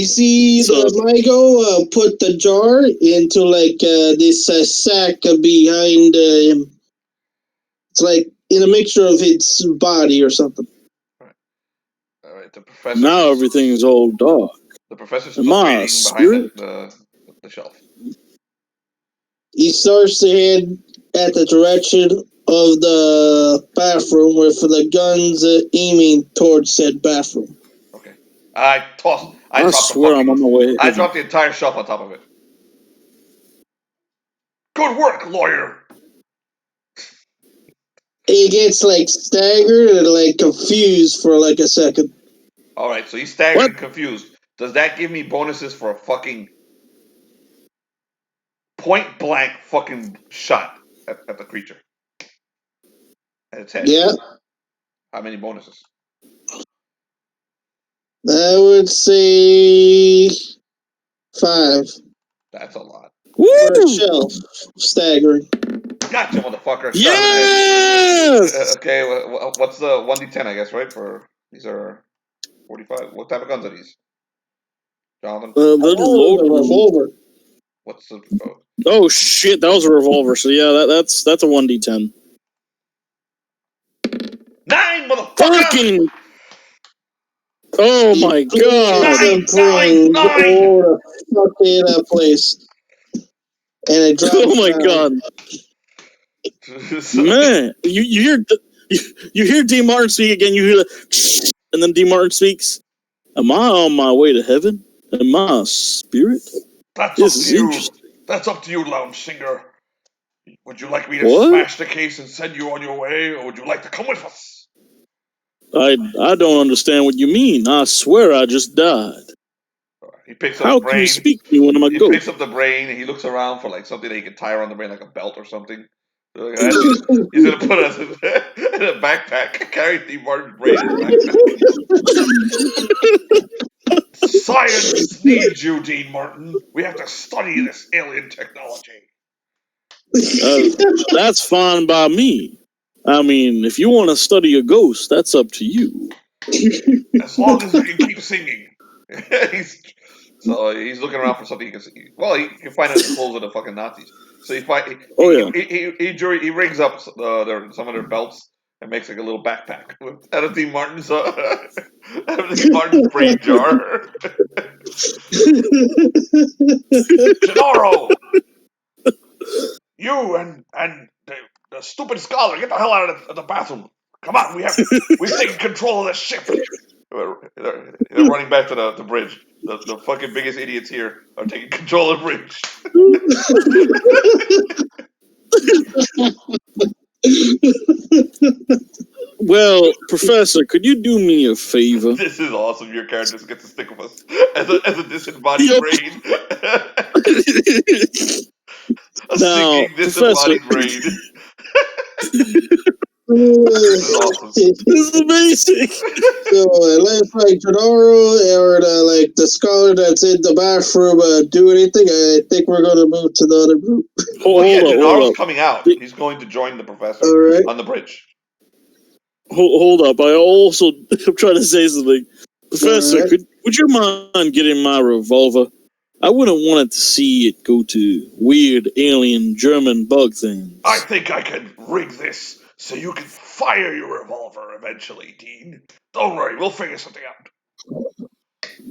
Speaker 2: see the Mygo put the jar into this sack behind him. It's in a mixture of its body or something.
Speaker 1: All right. The professor.
Speaker 4: Now everything's all dark.
Speaker 1: The professor's still waiting behind the shelf.
Speaker 2: He starts to head at the direction of the bathroom with the guns aiming towards said bathroom.
Speaker 1: Okay. I
Speaker 4: swear I'm on my way.
Speaker 1: I dropped the entire shelf on top of it. Good work, lawyer.
Speaker 2: He gets staggered and confused for a second.
Speaker 1: All right, so he's staggered and confused. Does that give me bonuses for a fucking point blank fucking shot at the creature? At its head.
Speaker 2: Yeah.
Speaker 1: How many bonuses?
Speaker 2: I would say 5.
Speaker 1: That's a lot.
Speaker 4: Woo!
Speaker 2: For a shelf. Staggering.
Speaker 1: Gotcha, motherfucker.
Speaker 4: Yes!
Speaker 1: Okay, what's the 1d10, I guess, right? These are 45. What type of guns are these? Jonathan?
Speaker 2: The revolver.
Speaker 1: What's the...
Speaker 4: Oh, shit, that was a revolver. So, yeah, that's a 1d10.
Speaker 1: 9, motherfucker!
Speaker 4: Fucking... Oh, my God.
Speaker 1: 9!
Speaker 2: Oh, the fuck in that place. And it drops
Speaker 4: Oh, my God. Man, you hear Dean Martin speak again, you hear the... And then Dean Martin speaks. Am I on my way to heaven? Am I a spirit?
Speaker 1: This is interesting. That's up to you, lounge singer. Would you like me to smash the case and send you on your way, or would you like to come with us?
Speaker 4: I don't understand what you mean. I swear I just died.
Speaker 1: He picks up
Speaker 4: How
Speaker 1: the brain.
Speaker 4: Can you speak to me when I'm a
Speaker 1: He
Speaker 4: ghost?
Speaker 1: picks up the brain and he looks around for like something that he can tie around the brain, like a belt or something. He's gonna put us in a backpack. Carry Steve Martin's brain in his backpack. Science needs you, Dean Martin. We have to study this alien technology.
Speaker 4: That's fine by me. I mean, if you want to study a ghost, that's up to you.
Speaker 1: As long as you can keep singing. he's looking around for something he can see. Well, he can find it in the clothes of the fucking Nazis. So he rings up some of their belts and makes like a little backpack out of Dean Martin's brain jar. Gennaro! You and the stupid scholar, get the hell out of the bathroom. Come on, we've taken control of the ship. They're running back to the bridge. The fucking biggest idiots here are taking control of the bridge.
Speaker 4: Well, Professor, could you do me a favor?
Speaker 1: This is awesome. Your character gets to stick with us as a disembodied brain. A singing disembodied brain. This is awesome.
Speaker 4: This is amazing.
Speaker 2: So it looks like Gennaro or the scholar that's in the bathroom do anything. I think we're going to move to the other group.
Speaker 1: Gennaro's coming out. He's going to join the professor on the bridge.
Speaker 4: Hold up. I'm trying to say something. Professor, would you mind getting my revolver? I wouldn't want it to see it go to weird alien German bug things.
Speaker 1: I think I can rig this so you can fire your revolver eventually, Dean. Don't worry, we'll figure something out.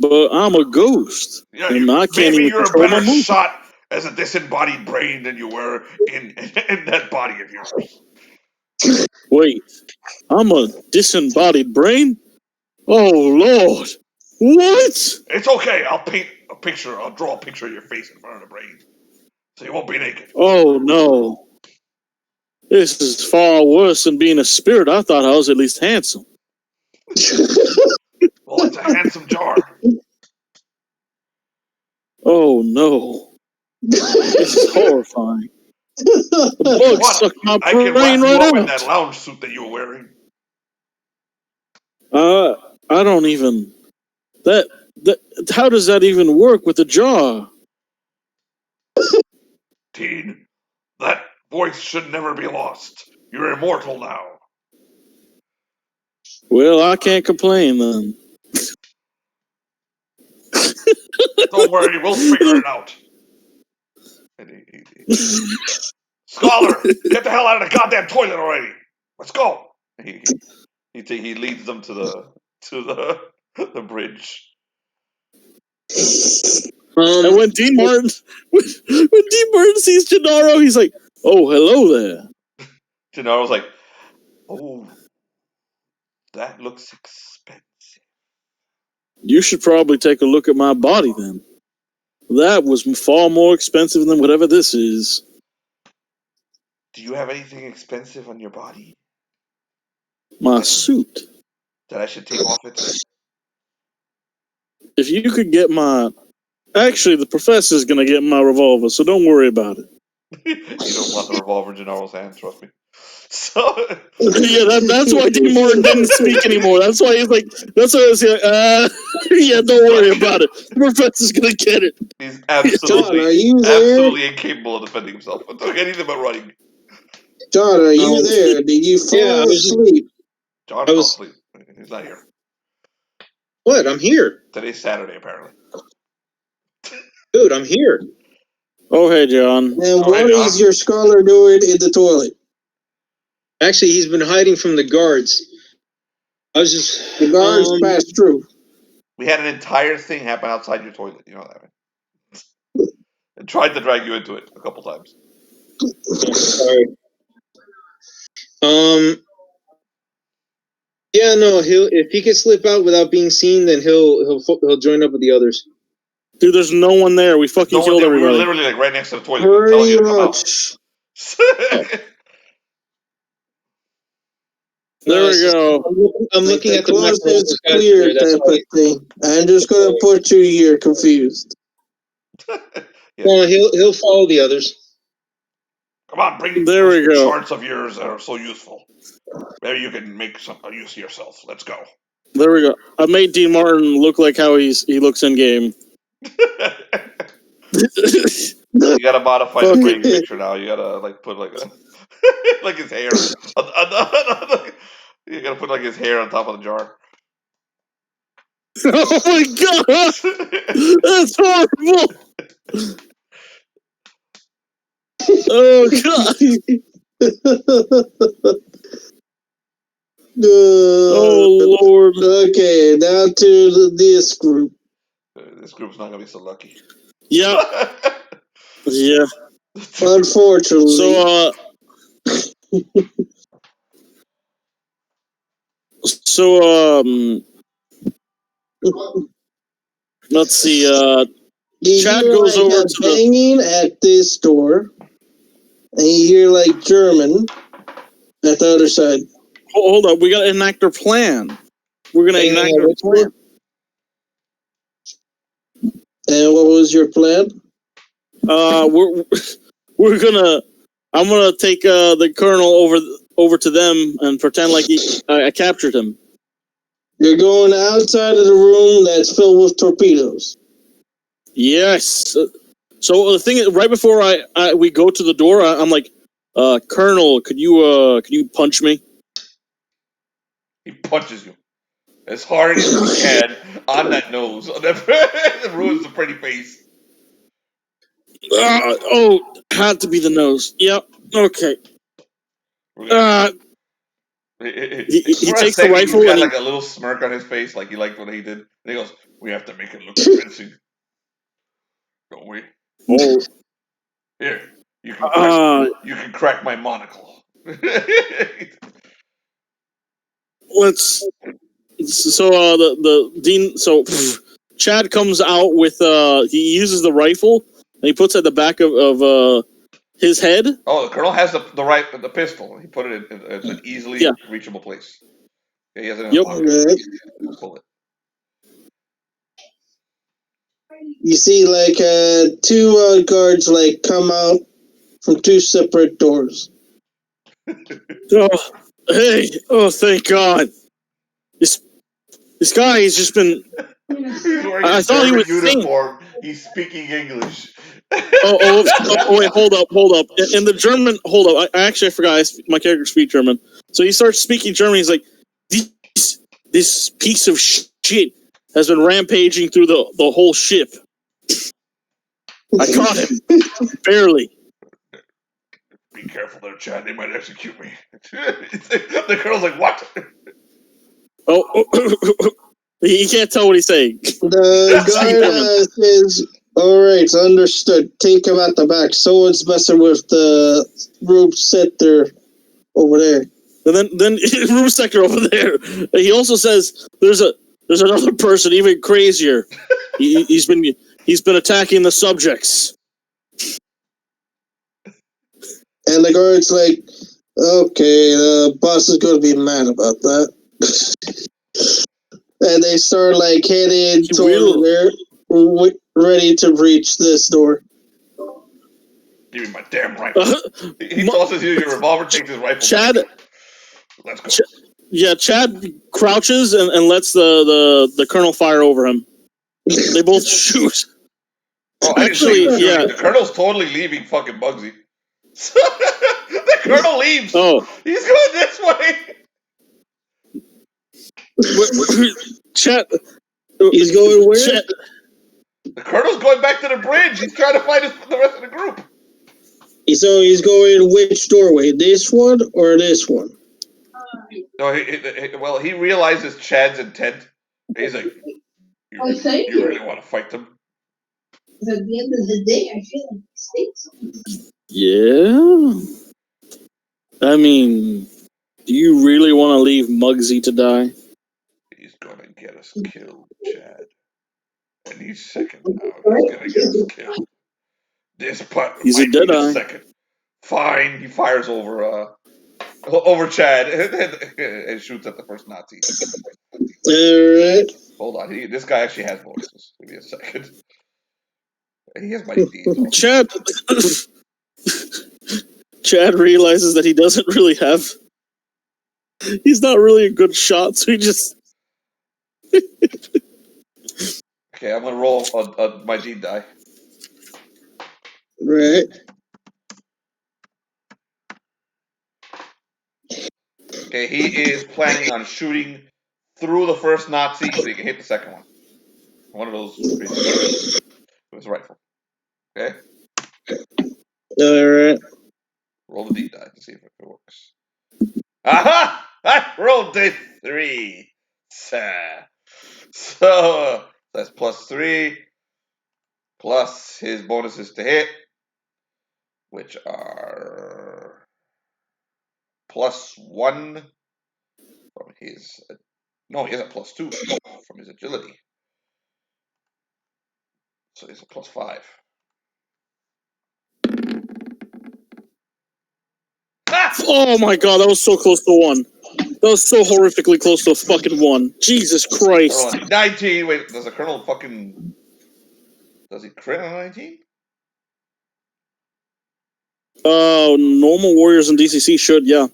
Speaker 4: But I'm a ghost.
Speaker 1: Yeah,
Speaker 4: and I can't
Speaker 1: maybe
Speaker 4: even
Speaker 1: you're a
Speaker 4: control
Speaker 1: better
Speaker 4: my movement.
Speaker 1: shot as a disembodied brain than you were in that body of yours.
Speaker 4: Wait, I'm a disembodied brain? Oh, Lord. What?
Speaker 1: It's okay. I'll paint a picture. I'll draw a picture of your face in front of the brain. So you won't be naked.
Speaker 4: Oh, no. This is far worse than being a spirit. I thought I was at least handsome.
Speaker 1: Well, it's a handsome jar.
Speaker 4: Oh, no. This is horrifying. The bug sucked my
Speaker 1: I can
Speaker 4: brain
Speaker 1: wrap you
Speaker 4: right
Speaker 1: up in
Speaker 4: out.
Speaker 1: that lounge suit that you were wearing.
Speaker 4: I don't even... That how does that even work with the jar?
Speaker 1: Dean, that voice should never be lost. You're immortal now.
Speaker 4: Well, I can't complain then.
Speaker 1: Don't worry, we'll figure it out. Scholar, get the hell out of the goddamn toilet already. Let's go. He leads them to the bridge.
Speaker 4: And when Dean Martin sees Gennaro, he's like, "Oh, hello there."
Speaker 1: Gennaro's like, "Oh, that looks expensive."
Speaker 4: You should probably take a look at my body then. That was far more expensive than whatever this is.
Speaker 1: Do you have anything expensive on your body?
Speaker 4: My suit.
Speaker 1: That I should take off it?
Speaker 4: If you could get my... Actually, the professor's going to get my revolver, so don't worry about it.
Speaker 1: You don't want the revolver in Gennaro's hand, trust me. So
Speaker 4: yeah, that's why Dean Martin didn't speak anymore. That's why he's like, that's why I was like, yeah, don't worry about it. The professor's gonna get it.
Speaker 1: He's absolutely incapable of defending himself. Don't get anything but running.
Speaker 2: John, are you there? Did you fall asleep?
Speaker 1: John fell asleep. He's not here.
Speaker 3: What? I'm here.
Speaker 1: Today's Saturday, apparently.
Speaker 3: Dude, I'm here.
Speaker 4: Oh, hey, John.
Speaker 2: And what is your scholar doing in the toilet?
Speaker 3: Actually, he's been hiding from the guards. The
Speaker 2: guards passed through.
Speaker 1: We had an entire thing happen outside your toilet. You know that, right? And tried to drag you into it a couple times.
Speaker 3: Sorry. Yeah, no. If he can slip out without being seen, then he'll join up with the others.
Speaker 4: Dude, there's no one there. We fucking killed everybody.
Speaker 1: We were literally like right next to the toilet. Telling you to come out.
Speaker 4: There we go.
Speaker 3: I'm looking at the
Speaker 2: coast
Speaker 3: macro.
Speaker 2: is clear type of thing. I'm just gonna put you here confused.
Speaker 3: Well, he'll follow the others.
Speaker 1: Come on, bring
Speaker 4: There
Speaker 1: those
Speaker 4: we go.
Speaker 1: shorts of yours that are so useful. Maybe you can make some use of yourself. Let's go.
Speaker 4: There we go. I made Dean Martin look like how he looks in game.
Speaker 1: You gotta modify the brain picture now. You gotta put like a like his hair. You gotta put like his hair on top of the jar.
Speaker 4: Oh my god! That's horrible! Oh god! Oh lord!
Speaker 2: Okay, now to this group.
Speaker 1: This group's not gonna be so lucky.
Speaker 4: Yeah. Yeah.
Speaker 2: Unfortunately.
Speaker 4: Let's see,
Speaker 2: Chad goes over to banging at this door, and you hear like German at the other side.
Speaker 4: Hold up, we gotta enact our plan. We're gonna enact our plan.
Speaker 2: And what was your plan?
Speaker 4: We're gonna. I'm gonna take the colonel over to them and pretend like I captured him.
Speaker 2: You're going outside of the room that's filled with torpedoes.
Speaker 4: Yes. So the thing is, right before we go to the door, I'm like, Colonel, could you punch me?
Speaker 1: He punches you as hard as he can on that nose. That ruins the pretty face.
Speaker 4: Had to be the nose. Yep. Okay. He takes the rifle.
Speaker 1: He's got like a little smirk on his face, like he liked what he did. And he goes, "We have to make it look convincing, don't we?"
Speaker 4: Oh.
Speaker 1: Here, you can crack my monocle.
Speaker 4: The Dean. So Chad comes out with he uses the rifle and he puts it at the back of his head.
Speaker 1: Oh, the colonel has the pistol. He put it in an easily reachable place. Yeah, he has it in his pocket. Pull it.
Speaker 2: You see, like two guards like come out from two separate doors.
Speaker 4: Thank God! This guy has just been.
Speaker 1: He's wearing a German uniform. He's speaking English.
Speaker 4: Wait, hold up. In the German, hold up. I forgot my character speaks German. So he starts speaking German. He's like, this piece of shit has been rampaging through the whole ship. I caught him. Barely.
Speaker 1: Be careful there, Chad. They might execute me. The colonel's like, what?
Speaker 4: He can't tell what he's saying.
Speaker 2: The guy says, alright, understood. Take him at the back. Someone's messing with the room sector over there.
Speaker 4: And then room sector over there. He also says there's another person even crazier. He's been attacking the subjects.
Speaker 2: And the guard's like, okay, the boss is going to be mad about that. And they start like heading toward there, ready to breach this door.
Speaker 1: Give me my damn rifle. He tosses you your revolver, takes his rifle.
Speaker 4: Chad,
Speaker 1: let's go.
Speaker 4: Chad crouches and lets the colonel fire over him. They both shoot.
Speaker 1: Oh, actually, the colonel's totally leaving fucking Bugsy. The colonel leaves.
Speaker 4: Oh,
Speaker 1: he's going this way.
Speaker 4: Chad,
Speaker 2: he's going where?
Speaker 1: Chad. The colonel's going back to the bridge. He's trying to find the rest of the group.
Speaker 2: So he's going which doorway? This one or this one?
Speaker 1: No, he realizes Chad's intent. He's like, you really want to fight them?
Speaker 5: At the end of the day, I feel like mistakes.
Speaker 4: Yeah. I mean, do you really want to leave Muggsy to die?
Speaker 1: He's gonna get us killed, Chad. Any second now, he's gonna get us killed. This part
Speaker 4: he's a dead eye.
Speaker 1: Second. Fine, he fires over over Chad and shoots at the first Nazi.
Speaker 2: Alright.
Speaker 1: Hold on, this guy actually has bonuses. Give me a second. He has mighty deeds.
Speaker 4: Chad realizes that he doesn't really have. He's not really a good shot, so he just.
Speaker 1: Okay, I'm gonna roll my deed die.
Speaker 2: Right.
Speaker 1: Okay, he is planning on shooting through the first Nazi so he can hit the second one. One of those with his rifle. Okay?
Speaker 2: Alright.
Speaker 1: Roll the D die to see if it works. Aha! I rolled a 3. So that's +3 plus his bonuses to hit, which are +1 from his. No, he has a +2 from his agility. So he's a +5.
Speaker 4: Oh my god, that was so close to 1. That was so horrifically close to a fucking 1. Jesus Christ.
Speaker 1: 19. Wait, does the Colonel fucking. Does he crit on 19?
Speaker 4: Normal warriors in DCC should, yeah.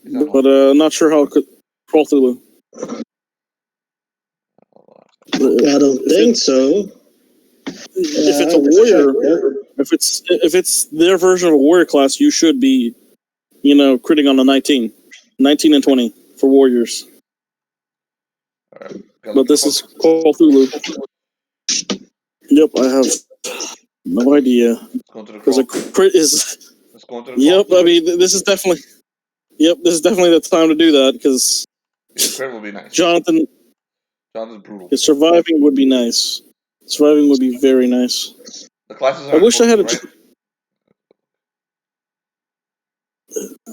Speaker 4: But not sure how it could crawl through.
Speaker 2: I don't think so.
Speaker 4: If it's a warrior, if it's their version of a warrior class, you should be, critting on a 19. 19 and 20 for warriors.
Speaker 1: Right.
Speaker 4: But this is Call Cthulhu. Yep, I have no idea. Because a crit is.
Speaker 1: Let's go into the
Speaker 4: Yep, I mean, this is definitely the time to do that, because
Speaker 1: crit will be nice.
Speaker 4: Jonathan's
Speaker 1: brutal.
Speaker 4: His surviving would be nice. Surviving would be very nice.
Speaker 1: The classes
Speaker 4: I wish I had
Speaker 1: right?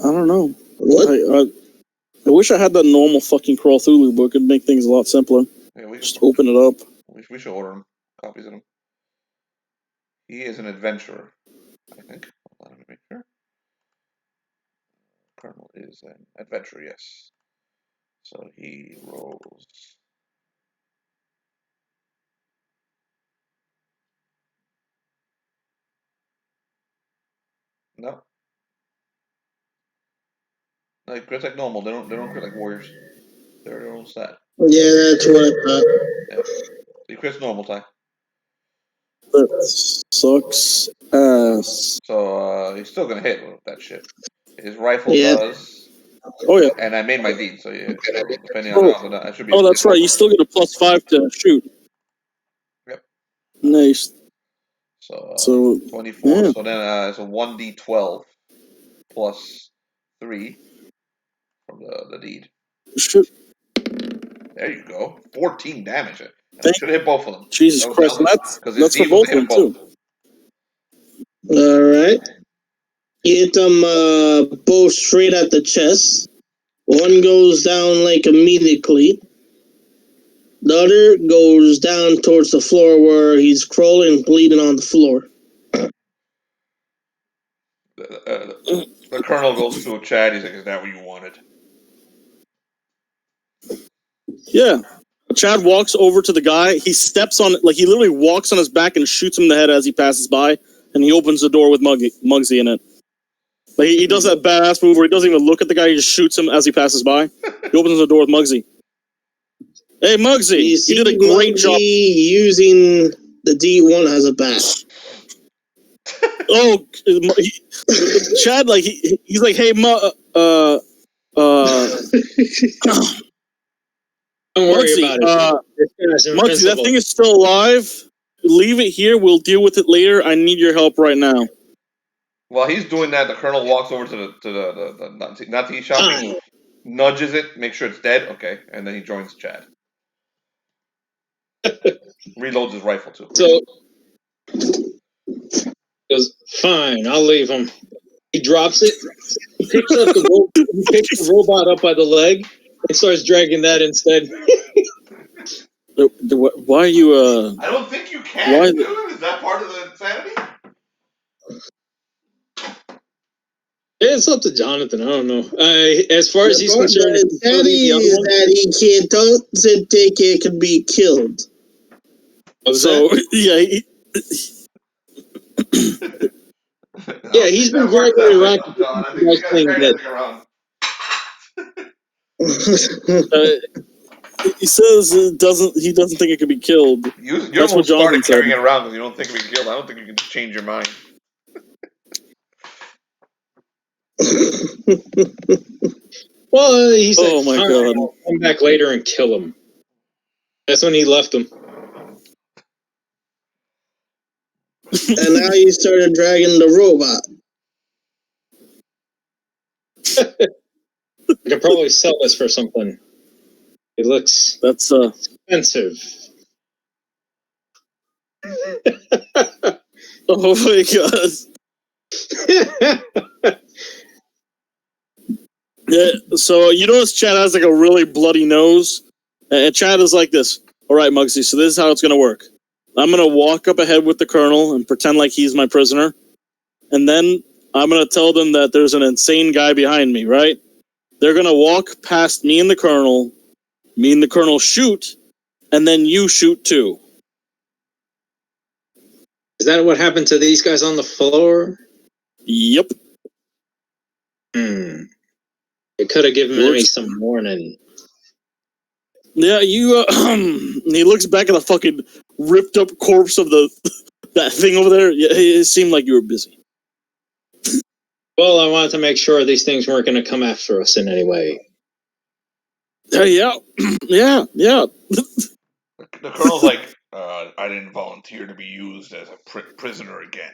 Speaker 4: I don't know.
Speaker 2: What?
Speaker 4: I wish I had that normal fucking Crawl Thulu book. It'd make things a lot simpler.
Speaker 1: Yeah,
Speaker 4: just open it up.
Speaker 1: We should order him. Copies of him. He is an adventurer, I think. Let me make sure. Colonel is an adventurer, yes. So he rolls. No. Like crits like normal. They don't crit like warriors. They're their own stat.
Speaker 2: Yeah, that's what I thought.
Speaker 1: Yeah. He crits normal, Ty.
Speaker 4: That sucks ass.
Speaker 1: So he's still gonna hit with that shit. His rifle does.
Speaker 4: Oh yeah.
Speaker 1: And I made my deed, so yeah. So depending on that, I should be.
Speaker 4: Oh, that's right. You still get a +5 to shoot.
Speaker 1: Yep.
Speaker 4: Nice.
Speaker 1: So 24. Yeah. So then it's a 1d12 plus 3 from the deed.
Speaker 4: Shoot.
Speaker 1: There you go. 14 damage. I should hit both of them.
Speaker 4: Jesus Christ, that's for both of them too.
Speaker 2: Alright. You hit them both straight at the chest. One goes down like immediately. The other goes down towards the floor where he's crawling, bleeding on the floor.
Speaker 1: The Colonel goes to Chad. He's like, "Is that what you wanted?"
Speaker 4: Yeah. Chad walks over to the guy. He steps on, he literally walks on his back and shoots him in the head as he passes by. And he opens the door with Muggsy in it. Like he does that badass move where he doesn't even look at the guy. He just shoots him as he passes by. He opens the door with Muggsy. Hey, Muggsy, you did a great job
Speaker 2: using the D1 as a bat.
Speaker 4: Oh, Chad, he's like, hey,
Speaker 3: don't worry about it.
Speaker 4: Muggsy, that thing is still alive. Leave it here. We'll deal with it later. I need your help right now.
Speaker 1: While he's doing that, the Colonel walks over to the Nazi shop, nudges it, make sure it's dead. Okay, and then he joins Chad. Reloads his rifle too.
Speaker 3: So he goes, fine, I'll leave him. He drops it. He picks up he picks the robot up by the leg and starts dragging that instead.
Speaker 4: Why are you?
Speaker 1: I don't think you can. Dude, is that part of the insanity?
Speaker 3: It's up to Jonathan. I don't know. As far as he's
Speaker 2: But
Speaker 3: concerned,
Speaker 2: Daddy is that he doesn't think it can be killed.
Speaker 3: So
Speaker 4: yeah,
Speaker 3: yeah, he's been dragging it around.
Speaker 1: John, I think we gotta drag that thing around.
Speaker 4: He says he doesn't think it could be killed.
Speaker 1: You're
Speaker 4: That's what
Speaker 1: almost started
Speaker 4: Jonathan said.
Speaker 1: carrying it around because you don't think it can be killed. I don't think you can change your mind.
Speaker 3: Well, he said,
Speaker 4: "Oh my god,
Speaker 3: I'll come back later and kill him." That's when he left him.
Speaker 2: And now you started dragging the robot.
Speaker 3: I could probably sell this for something. It looks
Speaker 4: that's
Speaker 3: expensive.
Speaker 4: oh my god." Yeah, so you notice Chad has like a really bloody nose, and Chad is like this. All right, Muggsy. So this is how it's gonna work. I'm gonna walk up ahead with the colonel and pretend like he's my prisoner, and then I'm gonna tell them that there's an insane guy behind me. Right? They're gonna walk past me and the colonel. Me and the colonel shoot, and then you shoot too.
Speaker 3: Is that what happened to these guys on the floor?
Speaker 4: Yep.
Speaker 3: It could have given me some warning.
Speaker 4: Yeah, you. He looks back at the fucking ripped up corpse of that thing over there. Yeah, it seemed like you were busy.
Speaker 3: Well, I wanted to make sure these things weren't going to come after us in any way.
Speaker 4: Yeah.
Speaker 1: The colonel's like, I didn't volunteer to be used as a prisoner again.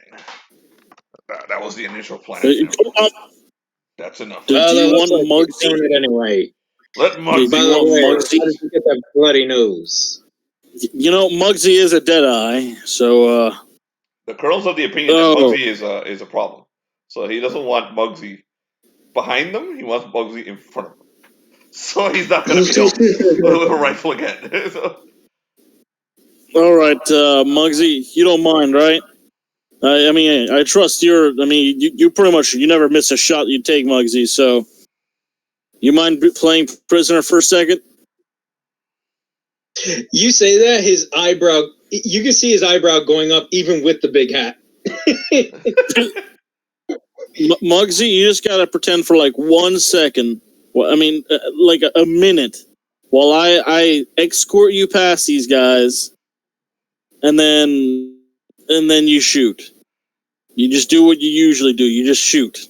Speaker 1: That was the initial plan. That's enough.
Speaker 4: Do you want Muggsy?
Speaker 3: It anyway.
Speaker 1: Let Muggsy.
Speaker 3: By the way, how did you get that bloody nose?
Speaker 4: You know, Muggsy is a deadeye, so
Speaker 1: the colonel's of the opinion that Muggsy is a problem. So he doesn't want Muggsy behind them. He wants Muggsy in front of him. So he's not going to be able with a rifle again.
Speaker 4: All right, Muggsy, you don't mind, right? I mean, I trust you pretty much, you never miss a shot you take, Muggsy, so you mind playing prisoner for a second?
Speaker 3: You say that, his eyebrow, you can see his eyebrow going up even with the big hat.
Speaker 4: Muggsy, you just gotta pretend for like 1 second. Well, I mean, like a minute, while I escort you past these guys, and then you shoot. You just do what you usually do. You just shoot.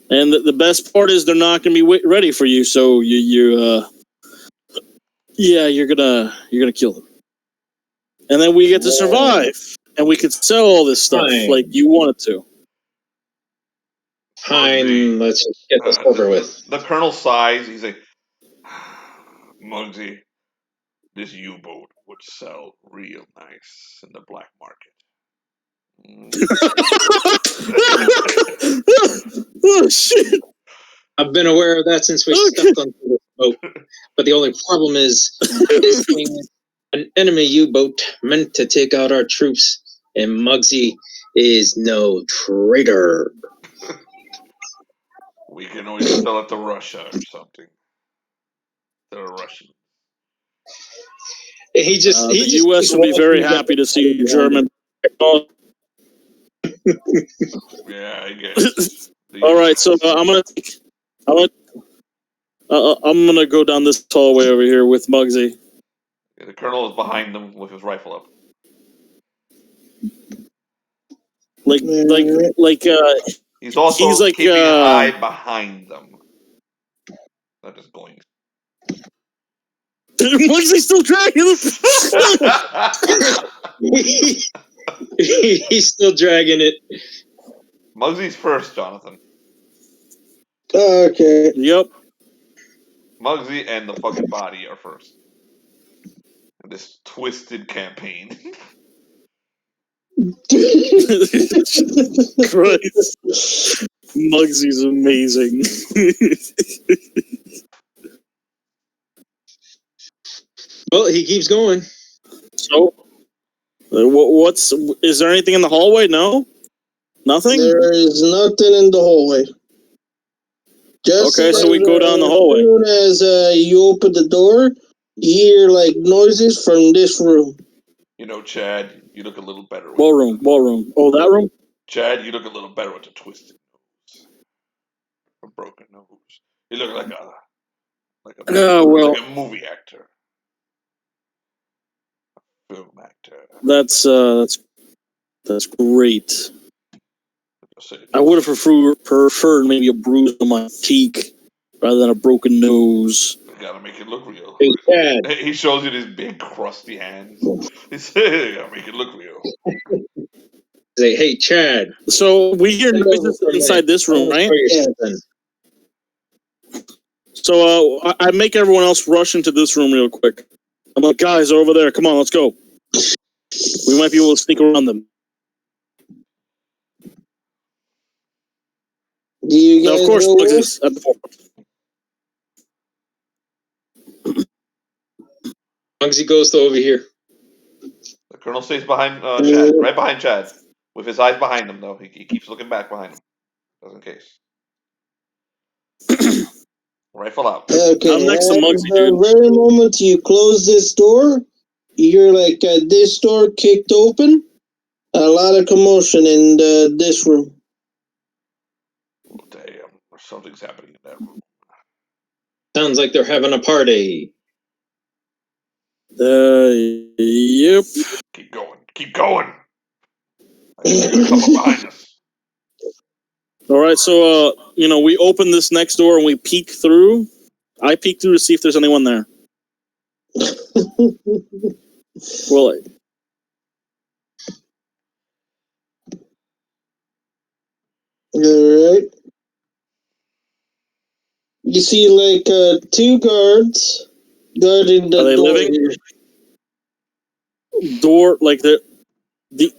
Speaker 4: And the best part is they're not going to be ready for you, so you're gonna kill them. And then we get to survive, and we could sell all this stuff like you wanted to.
Speaker 3: Fine, let's just get this over with.
Speaker 1: The colonel sighs. He's like, Muggsy, this U-boat would sell real nice in the black market.
Speaker 4: Oh shit!
Speaker 3: I've been aware of that since we stepped onto this boat. But the only problem is this thing is an enemy U-boat meant to take out our troops, and Muggsy is no traitor.
Speaker 1: We can always sell it to Russia or something. To the Russians.
Speaker 3: He just
Speaker 4: the U.S. will be very happy to see German.
Speaker 1: Yeah, I guess.
Speaker 4: All right, so I'm gonna go down this hallway over here with Muggsy.
Speaker 1: Yeah, the colonel is behind them with his rifle up. He's also keeping an eye behind them. Not just going.
Speaker 4: Muggsy's still dragging him.
Speaker 3: He's still dragging it.
Speaker 1: Muggsy's first, Jonathan.
Speaker 2: Okay.
Speaker 4: Yep.
Speaker 1: Muggsy and the fucking body are first. In this twisted campaign.
Speaker 4: Christ. Muggsy's amazing.
Speaker 3: Well, he keeps going.
Speaker 4: So, is there anything in the hallway? No? Nothing?
Speaker 2: There is nothing in the hallway. Just
Speaker 4: Okay, so we go down the hallway.
Speaker 2: As soon as you open the door, you hear like noises from this room.
Speaker 1: You know, Chad, you look a little better.
Speaker 4: What room? What room? Oh, that room?
Speaker 1: Chad, you look a little better with a twisted nose. A broken nose. You look like a like a movie actor. A film actor.
Speaker 4: That's great. I would have preferred maybe a bruise on my cheek rather than a broken nose.
Speaker 1: You gotta make it look real.
Speaker 3: Hey, Chad.
Speaker 1: He shows you his big crusty hands. He said, "You gotta make it look real."
Speaker 3: Say, hey, Chad.
Speaker 4: So we hear noises inside this room, right?
Speaker 2: Yeah.
Speaker 4: So I make everyone else rush into this room real quick. I'm like, guys, they're over there. Come on, let's go. We might be able to sneak around them.
Speaker 2: Do you guys
Speaker 4: Now, of course,
Speaker 2: know
Speaker 4: Bugs is at the forefront.
Speaker 3: Bugsy goes to over here.
Speaker 1: The Colonel stays behind Chad, right behind Chad, with his eyes behind him. Though he keeps looking back behind him, just in case. Rifle out.
Speaker 2: Okay,
Speaker 4: I'm next to Muggsy,
Speaker 2: the
Speaker 4: dude.
Speaker 2: very moment you close this door, you're like this door kicked open. A lot of commotion in this room.
Speaker 1: Oh, damn, something's happening in that room.
Speaker 3: Sounds like they're having a party.
Speaker 4: Yep.
Speaker 1: Keep going. Keep going. I think they're coming behind us.
Speaker 4: All right, so we open this next door and we peek through. I peek through to see if there's anyone there. Well,
Speaker 2: Alright. You see like two guards guarding the
Speaker 4: are they
Speaker 2: door.
Speaker 4: living? Door, like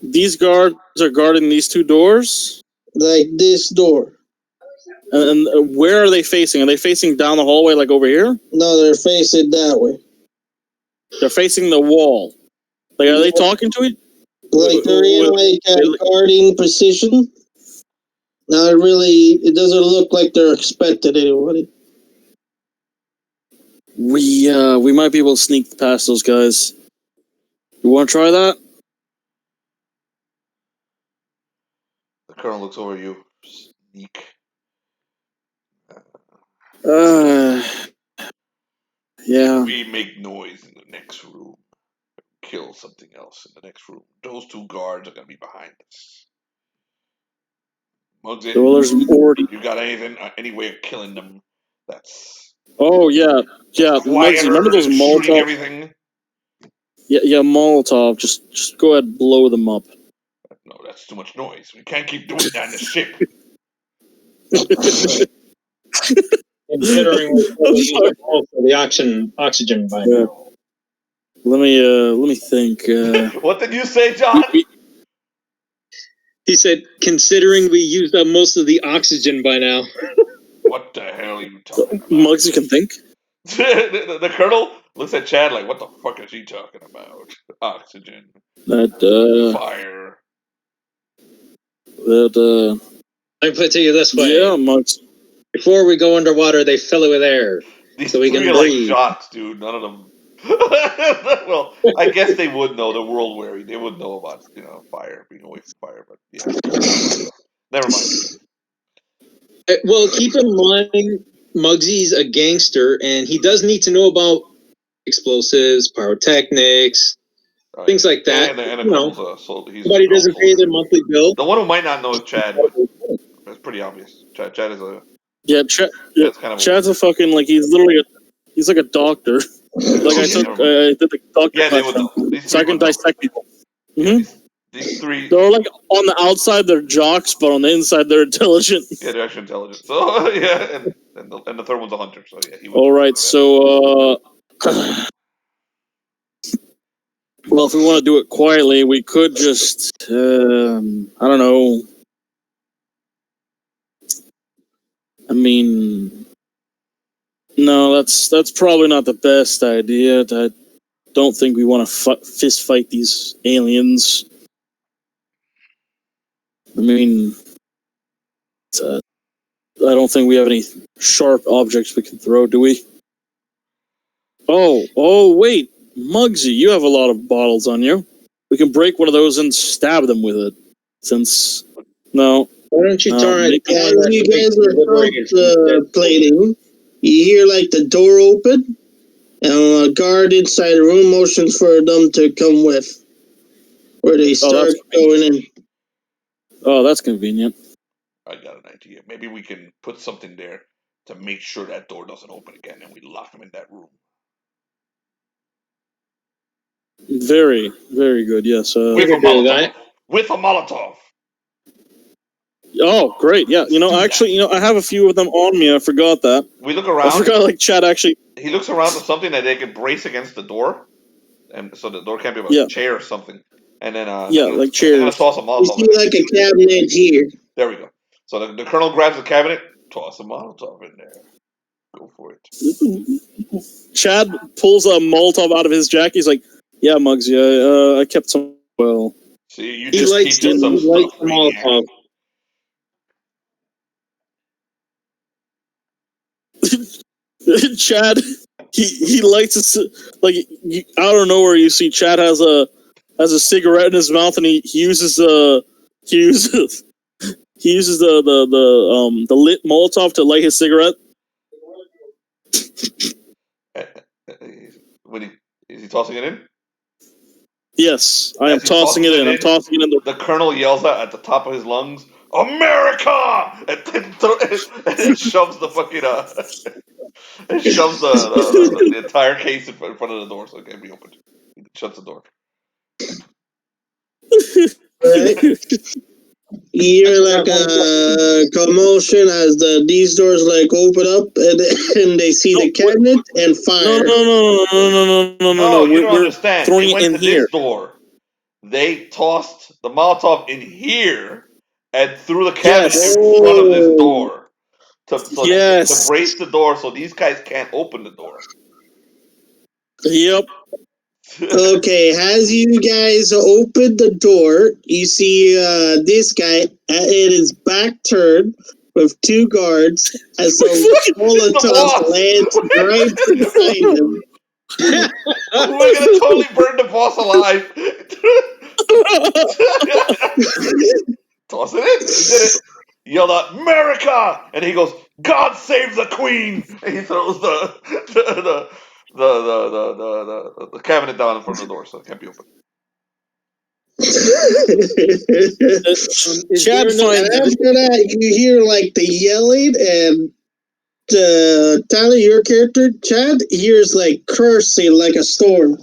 Speaker 4: these guards are guarding these two doors?
Speaker 2: Like this door.
Speaker 4: And where are they facing? Are they facing down the hallway, like over here?
Speaker 2: No, they're facing that way.
Speaker 4: They're facing the wall. Like, are they talking to it?
Speaker 2: Like they're in like a guarding position. Not really. It doesn't look like they're expecting anybody.
Speaker 4: We might be able to sneak past those guys. You want to try that?
Speaker 1: The Colonel looks over you. Sneak.
Speaker 4: Yeah.
Speaker 1: We make noise in the next room. Kill something else in the next room. Those two guards are gonna be behind us. Muggsy,
Speaker 4: Well, there's already.
Speaker 1: you got anything? Any way of killing them? That's.
Speaker 4: Oh yeah. Muggsy, remember those
Speaker 1: shooting
Speaker 4: Molotov?
Speaker 1: everything?
Speaker 4: Yeah, Molotov. Just go ahead, and blow them up.
Speaker 1: No, that's too much noise. We can't keep doing that in the ship.
Speaker 3: Considering the oxygen by now.
Speaker 4: Let me think.
Speaker 1: What did you say, John?
Speaker 3: He said, considering we used up most of the oxygen by now.
Speaker 1: What the hell are you talking about?
Speaker 4: Muggsy can think.
Speaker 1: the Colonel looks at Chad like, what the fuck is he talking about? Oxygen. Fire.
Speaker 3: I put it to you this way.
Speaker 4: Yeah, Muggsy.
Speaker 3: Before we go underwater, they fill it with air.
Speaker 1: These
Speaker 3: so we can
Speaker 1: three are
Speaker 3: breathe.
Speaker 1: like jocks, dude. None of them. Well, I guess they would know. They're world weary. They would know about fire, being away from fire. But yeah, never mind.
Speaker 3: Well, keep in mind, Muggsy's a gangster, and he does need to know about explosives, pyrotechnics, things like that.
Speaker 1: And
Speaker 3: somebody doesn't pay their monthly bill.
Speaker 1: The one who might not know is Chad, but it's pretty obvious. Chad is a.
Speaker 4: Yeah, Chad's a fucking, like, he's like a doctor. Like, I did the doctor class, so I can dissect people.
Speaker 1: These three.
Speaker 4: They're like, on the outside they're jocks, but on the inside they're intelligent.
Speaker 1: Yeah, they're actually intelligent. So, yeah, and the third one's a hunter, so yeah.
Speaker 4: Alright, so, well, if we want to do it quietly, we could just, I don't know. I mean, no, that's probably not the best idea. I don't think we want to fist fight these aliens. I mean, I don't think we have any sharp objects we can throw, do we? Oh, wait. Muggsy, you have a lot of bottles on you. We can break one of those and stab them with it. Since... No.
Speaker 3: Why don't you turn it?
Speaker 2: As you guys were contemplating, you hear like the door open, and a guard inside the room motions for them to come with. Where they start going in.
Speaker 4: Oh, that's convenient.
Speaker 1: I got an idea. Maybe we can put something there to make sure that door doesn't open again, and we lock them in that room.
Speaker 4: Very, very good, yes.
Speaker 1: With a Molotov. With a Molotov.
Speaker 4: Oh, great, yeah. I have a few of them on me. I forgot that.
Speaker 1: We look around.
Speaker 4: I forgot, Chad actually...
Speaker 1: He looks around for something that they can brace against the door, and so the door can't be like a chair or something. And then,
Speaker 4: like chairs.
Speaker 1: And toss a Molotov.
Speaker 2: You see like a cabinet here.
Speaker 1: There we go. So the colonel grabs the cabinet, toss a Molotov in there. Go for it.
Speaker 4: Chad pulls a Molotov out of his jacket. He's like, "Yeah, Muggsy, I kept some." Well,
Speaker 1: see, you just keep some stuff. Molotov.
Speaker 4: Chad, he likes to out of nowhere. You see, Chad has a cigarette in his mouth, and he uses the lit Molotov to light his cigarette.
Speaker 1: Is he tossing it in?
Speaker 4: Yes, I am tossing it in. I'm tossing it in.
Speaker 1: The colonel yells out at the top of his lungs, "America!" and shoves the fucking and shoves the entire case in front of the door so it can't be opened. He shuts the door.
Speaker 2: Right. You hear like a commotion as these doors like open up and they see the cabinet and fire.
Speaker 1: No. You don't understand. They went to this door. They tossed the Molotov in here and threw the cabinet in front of this door to brace the door so these guys can't open the door.
Speaker 4: Yep.
Speaker 2: Okay, as you guys open the door, you see this guy at his back turned with two guards as some Molotov lands right behind him.
Speaker 1: We're gonna totally burn the boss alive. Toss it in. He did it. Yelled out, "America!" And he goes, "God save the Queen!" And he throws the cabinet down in front of the door so it can't be opened.
Speaker 2: Chad, after that, you hear like the yelling, and Tyler, your character, Chad, hears like cursing like a storm.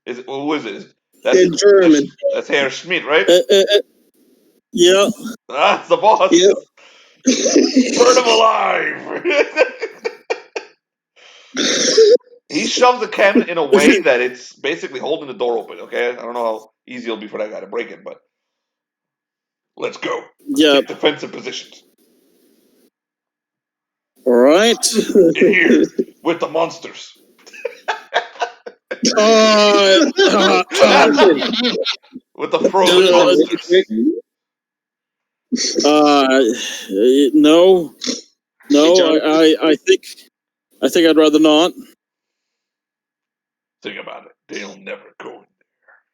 Speaker 1: Who is it?
Speaker 2: In German.
Speaker 1: That's Herr Schmidt, right?
Speaker 4: Yeah.
Speaker 1: That's the boss.
Speaker 2: Yep.
Speaker 1: Burn him alive. He shoves the cabinet in a way that it's basically holding the door open, okay? I don't know how easy it'll be for that guy to break it, but let's go. Take defensive positions.
Speaker 4: All right.
Speaker 1: In here with the monsters. With the frozen monsters.
Speaker 4: No. I think I'd rather not.
Speaker 1: Think about it. They'll never go in there.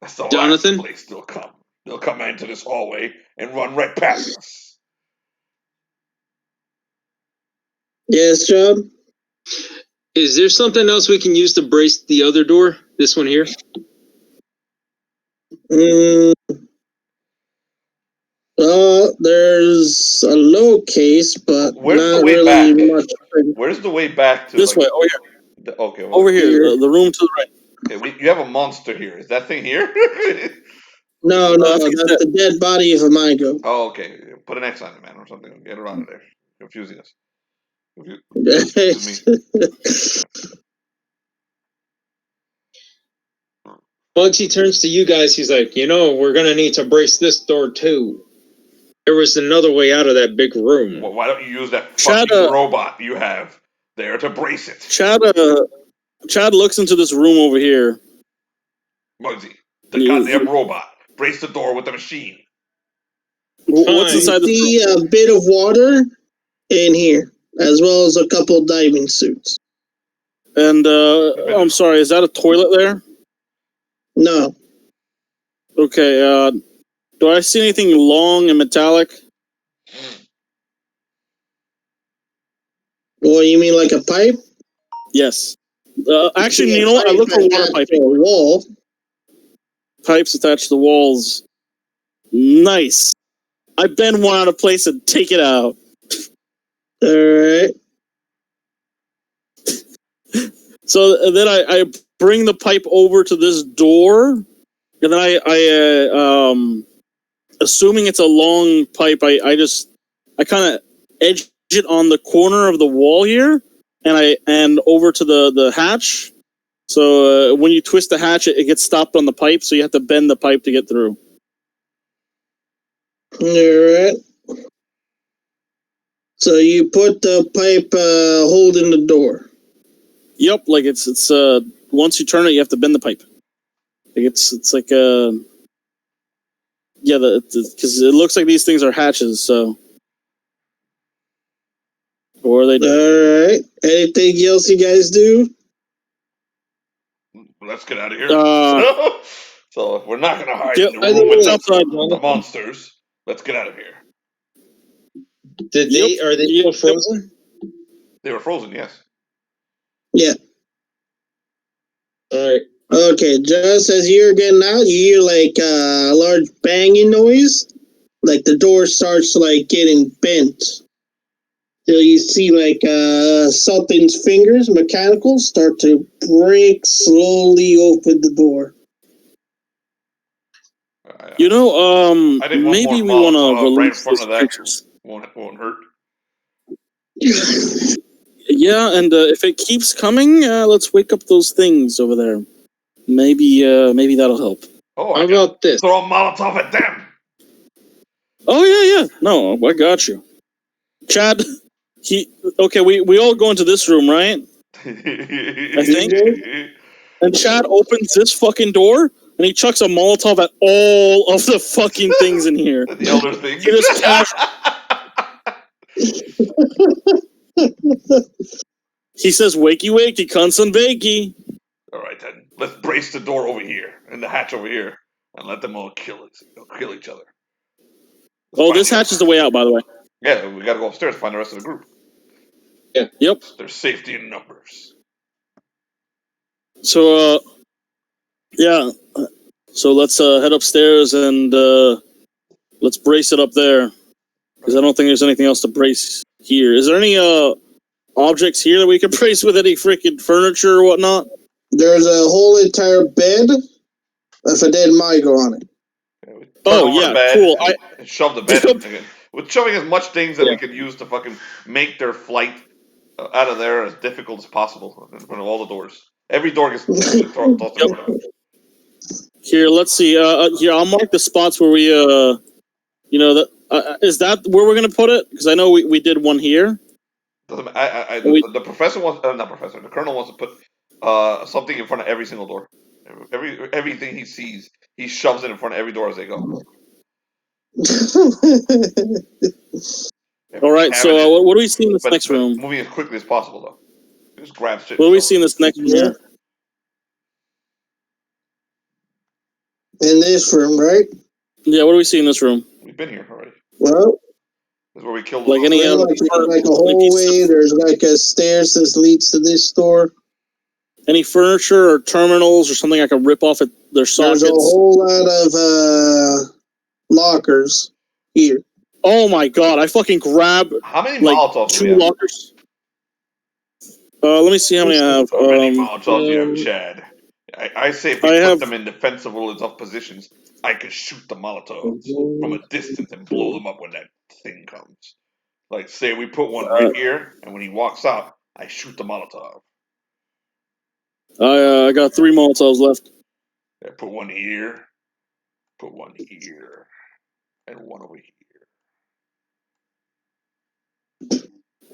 Speaker 1: That's the
Speaker 3: Jonathan?
Speaker 1: last place they'll come. They'll come into this hallway and run right past us.
Speaker 2: Yes, John?
Speaker 3: Is there something else we can use to brace the other door? This one here?
Speaker 2: There's a low case, but
Speaker 1: where's
Speaker 2: not
Speaker 1: the way
Speaker 2: really
Speaker 1: back?
Speaker 2: much.
Speaker 1: Where's the way back to
Speaker 4: this way? Over here.
Speaker 1: Okay,
Speaker 4: over here. The room to the right.
Speaker 1: Okay, you have a monster here. Is that thing here?
Speaker 2: No, that's the dead body of a Migo.
Speaker 1: Oh, okay. Put an X on it, man, or something. Get around there. Confusing us.
Speaker 3: Once he turns to you guys, he's like, we're going to need to brace this door too. There was another way out of that big room.
Speaker 1: Well, why don't you use that fucking robot you have there to brace it?
Speaker 4: Chad looks into this room over here.
Speaker 1: Muggsy, the goddamn robot. Brace the door with the machine.
Speaker 4: What's inside the
Speaker 2: see a bit of water in here, as well as a couple diving suits.
Speaker 4: And I'm sorry, is that a toilet there?
Speaker 2: No.
Speaker 4: Okay. Do I see anything long and metallic?
Speaker 2: Well, you mean like a pipe?
Speaker 4: Yes. Actually, you know what? I look for water pipes.
Speaker 2: Wall.
Speaker 4: Pipes attached to the walls. Nice. I bend one out of place and take it out.
Speaker 2: Alright.
Speaker 4: So then I bring the pipe over to this door, and then I assuming it's a long pipe, I kind of edge it on the corner of the wall here, and over to the hatch. So when you twist the hatch, it gets stopped on the pipe, so you have to bend the pipe to get through.
Speaker 2: Alright. So you put the pipe hole in the door.
Speaker 4: Yep, like it's once you turn it, you have to bend the pipe. Like it's like yeah, because it looks like these things are hatches, so. Or they.
Speaker 2: Alright. Anything else you guys do?
Speaker 1: Let's get out of here. So if we're not going to hide in the room with the monsters, let's get out of here.
Speaker 3: Are they still frozen?
Speaker 1: They were frozen, yes.
Speaker 2: Yeah.
Speaker 3: Alright.
Speaker 2: Okay, just as you're getting out, you hear like a large banging noise. Like the door starts like getting bent. Till you see like something's fingers, mechanical, start to break slowly open the door.
Speaker 4: You know, maybe we want to release these creatures.
Speaker 1: Won't hurt.
Speaker 4: Yeah, and if it keeps coming, let's wake up those things over there. Maybe that'll help.
Speaker 1: Oh,
Speaker 3: how about this?
Speaker 1: Throw a Molotov at them.
Speaker 4: Oh yeah. No, I got you, Chad. Okay. We all go into this room, right? I think. And Chad opens this fucking door, and he chucks a Molotov at all of the fucking things in here.
Speaker 1: The elder things.
Speaker 4: He just He says, "Wakey, wakey, cunts and vakey."
Speaker 1: All right, then. Let's brace the door over here and the hatch over here, and let them all kill each other.
Speaker 4: This hatch is the way out, by the way.
Speaker 1: Yeah, we got to go upstairs to find the rest of the group.
Speaker 3: Yeah.
Speaker 4: Yep.
Speaker 1: There's safety in numbers.
Speaker 4: So, yeah. So let's head upstairs and let's brace it up there, because I don't think there's anything else to brace here. Is there any objects here that we could brace with any freaking furniture or whatnot?
Speaker 2: There's a whole entire bed with a dead Migo on it.
Speaker 4: Cool.
Speaker 1: And shove the bed in. We're shoving as much things that we can use to fucking make their flight out of there as difficult as possible in front of all the doors. Every door gets tossed out.
Speaker 4: Here, let's see. Here, I'll mark the spots where we, is that where we're gonna put it? Because I know we did one here.
Speaker 1: The professor wants, not professor. The colonel wants to put something in front of every single door. Everything he sees, he shoves it in front of every door as they go.
Speaker 4: All right. So, what do we see in this next room?
Speaker 1: Moving as quickly as possible, though. Just grab shit.
Speaker 4: What do we see in this next room here?
Speaker 2: In this room, right?
Speaker 4: Yeah. What do we see in this room?
Speaker 1: We've been here already.
Speaker 2: Well,
Speaker 1: this is where we killed.
Speaker 4: Like any other,
Speaker 2: like a hallway. There's like a stairs that leads to this door.
Speaker 4: Any furniture or terminals or something I can rip off at their sockets?
Speaker 2: There's a whole lot of lockers here.
Speaker 4: Oh my god! I fucking grab
Speaker 1: how many
Speaker 4: like
Speaker 1: Molotovs
Speaker 4: 2 lockers. Let me see how many I have.
Speaker 1: How many Molotovs do you have, Chad? I say if we put them in defensible enough positions, I could shoot the Molotovs from a distance and blow them up when that thing comes. Like, say we put one right here, and when he walks out, I shoot the Molotov.
Speaker 4: I got 3 Molotovs left.
Speaker 1: Yeah, put one here, and one over here.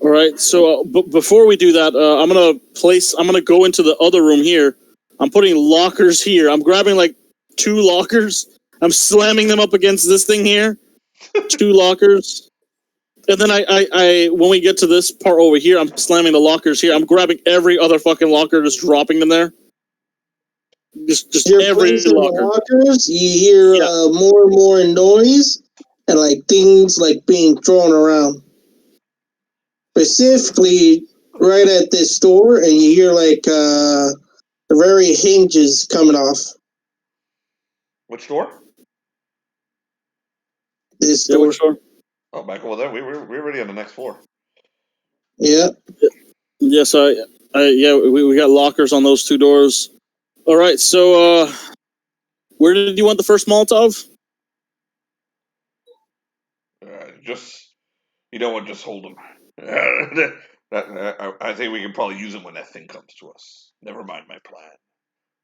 Speaker 4: All right. So, before we do that, I'm gonna go into the other room here. I'm putting lockers here. I'm grabbing like 2 lockers. I'm slamming them up against this thing here. 2 lockers. And then I when we get to this part over here, I'm slamming the lockers here. I'm grabbing every other fucking locker, just dropping them there. Just
Speaker 2: You're
Speaker 4: every
Speaker 2: placing the
Speaker 4: locker.
Speaker 2: lockers, you hear more and more noise, and like things like being thrown around. Specifically, right at this door, and you hear like the very hinges coming off.
Speaker 1: Which door?
Speaker 2: This door.
Speaker 4: Which door?
Speaker 1: Oh, back over there. We're already on the next floor.
Speaker 2: Yeah.
Speaker 4: Yes, we got lockers on those 2 doors. All right, so where did you want the first Molotov?
Speaker 1: Just you know what? Just hold them. I think we can probably use them when that thing comes to us. Never mind my plan.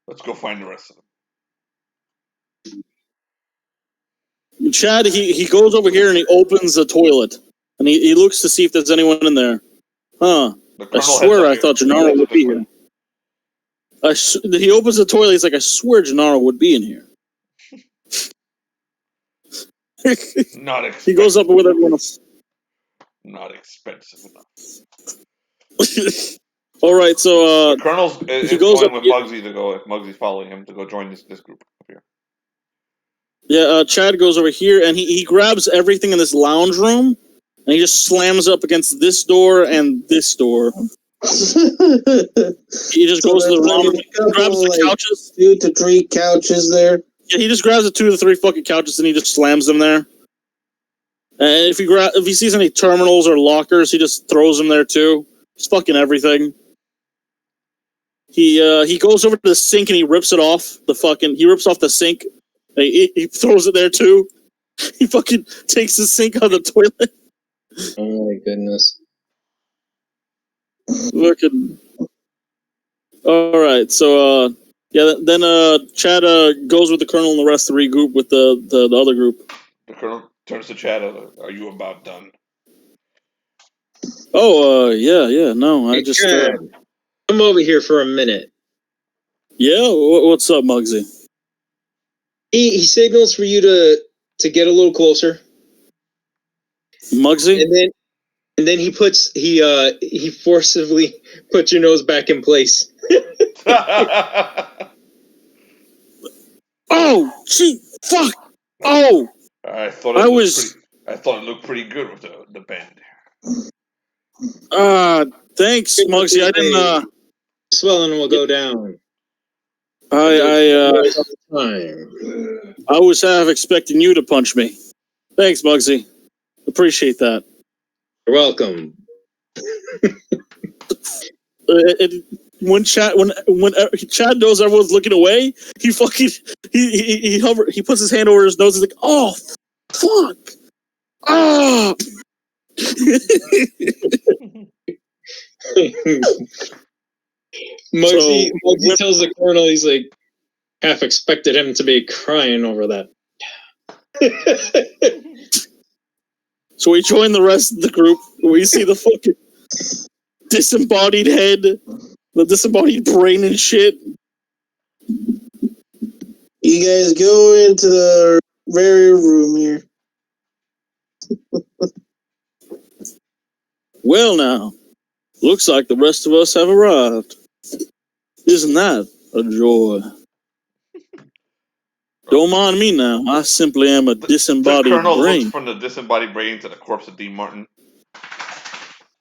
Speaker 1: Let's go find the rest of them.
Speaker 4: Chad, he goes over here and he opens the toilet. And he looks to see if there's anyone in there. Huh. I swear I thought Gennaro would be here. He opens the toilet, he's like, I swear Gennaro would be in here.
Speaker 1: Not expensive.
Speaker 4: He goes up with everyone else.
Speaker 1: Not expensive enough.
Speaker 4: All right, so
Speaker 1: the Colonel's
Speaker 4: he goes
Speaker 1: going
Speaker 4: up
Speaker 1: with Muggsy to go. If Muggsy's following him to go join this group up here.
Speaker 4: Yeah, Chad goes over here and he grabs everything in this lounge room and he just slams up against this door and this door. He just goes to the lounge room, grabs the couches.
Speaker 2: 2 to 3 couches there.
Speaker 4: Yeah, he just grabs the 2 to 3 fucking couches and he just slams them there. And if he sees any terminals or lockers, he just throws them there too. Just fucking everything. He goes over to the sink and he rips it off. He rips off the sink. He throws it there too. He fucking takes the sink out of the toilet.
Speaker 3: Oh my goodness.
Speaker 4: Fucking. All right, so then Chad goes with the Colonel and the rest to regroup with the other group.
Speaker 1: The Colonel turns to Chad. Are you about done?
Speaker 4: Oh, yeah. No, I just.
Speaker 3: Come over here for a minute.
Speaker 4: Yeah, what's up, Muggsy?
Speaker 3: He signals for you to get a little closer.
Speaker 4: Muggsy?
Speaker 3: And then he forcibly puts your nose back in place.
Speaker 4: Oh, gee, fuck! Oh!
Speaker 1: I thought it looked pretty good with the bend.
Speaker 4: Thanks, Muggsy. I didn't.
Speaker 3: Swelling will go down.
Speaker 4: I was half expecting you to punch me. Thanks, Muggsy. Appreciate that.
Speaker 3: You're welcome.
Speaker 4: When Chad knows everyone's looking away, he fucking he puts his hand over his nose. He's like, "Oh, fuck! Ah!"
Speaker 3: Muggsy tells the Colonel, he's like, half expected him to be crying over that.
Speaker 4: So we join the rest of the group. We see the fucking disembodied head, the disembodied brain and shit.
Speaker 2: You guys go into the very room here.
Speaker 4: Well, now, looks like the rest of us have arrived. Isn't that a joy? Don't mind me now. I simply am a disembodied
Speaker 1: the Colonel
Speaker 4: brain.
Speaker 1: Looks from the disembodied brain to the corpse of Dean Martin.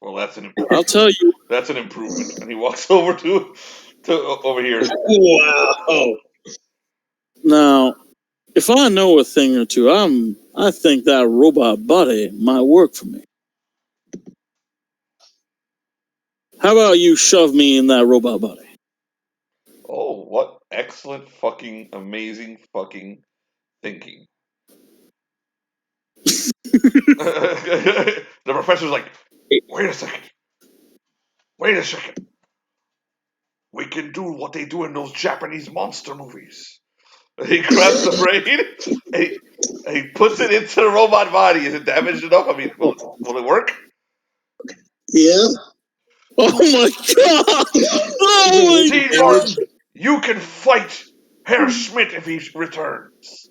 Speaker 1: Well, that's an improvement.
Speaker 4: I'll tell you.
Speaker 1: That's an improvement. And he walks over to over here.
Speaker 3: Wow.
Speaker 4: Now, if I know a thing or two, I think that robot body might work for me. How about you shove me in that robot body?
Speaker 1: Oh, what excellent fucking amazing fucking thinking. The professor's like, wait a second. We can do what they do in those Japanese monster movies. He grabs the brain and he puts it into the robot body. Is it damaged enough? I mean, will it work?
Speaker 2: Yeah.
Speaker 4: Oh my god! Oh my god!
Speaker 1: You can fight Herr Schmidt if he returns.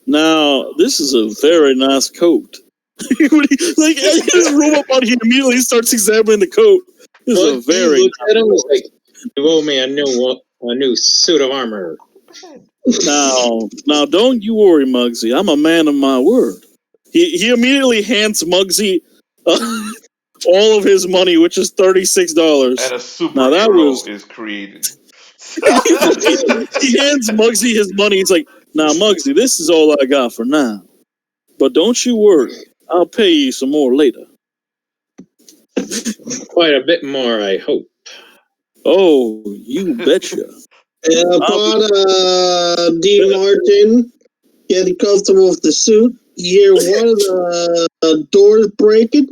Speaker 4: Now, this is a very nice coat. Like, his robot body immediately starts examining the coat. This is a very
Speaker 3: looked at him and was like, "You owe me a new suit of armor."
Speaker 4: Now, don't you worry, Muggsy. I'm a man of my word. He immediately hands Muggsy all of his money, which is $36.
Speaker 1: And a superhero is created.
Speaker 4: He hands Muggsy his money. He's like, "Now, Muggsy, this is all I got for now. But don't you worry. I'll pay you some more later."
Speaker 3: Quite a bit more, I hope.
Speaker 4: Oh, you betcha.
Speaker 2: Upon Dean Martin getting comfortable with the suit, you hear one of the doors breaking,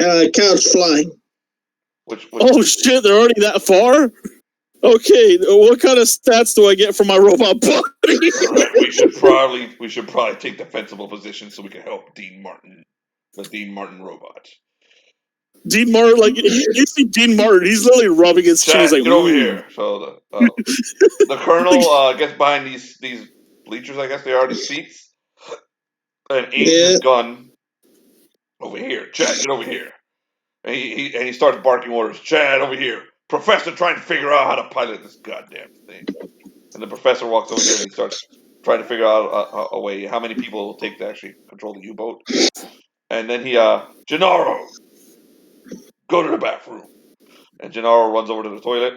Speaker 2: couch flying.
Speaker 4: Oh shit, they're already that far? Okay, what kind of stats do I get from my robot body?
Speaker 1: Right, we should probably take defensible positions so we can help Dean Martin, the Dean Martin robot.
Speaker 4: Dean Martin, like, you see Dean Martin, he's literally rubbing his chin. He's like,
Speaker 1: get over here. So the colonel gets behind these bleachers, I guess they are, these seats, and aims his gun over here. Chad, get over here. And he starts barking orders. Chad, over here. Professor trying to figure out how to pilot this goddamn thing. And the professor walks over here and he starts trying to figure out a way, how many people it will take to actually control the U-boat. And then Gennaro, go to the bathroom. And Gennaro runs over to the toilet.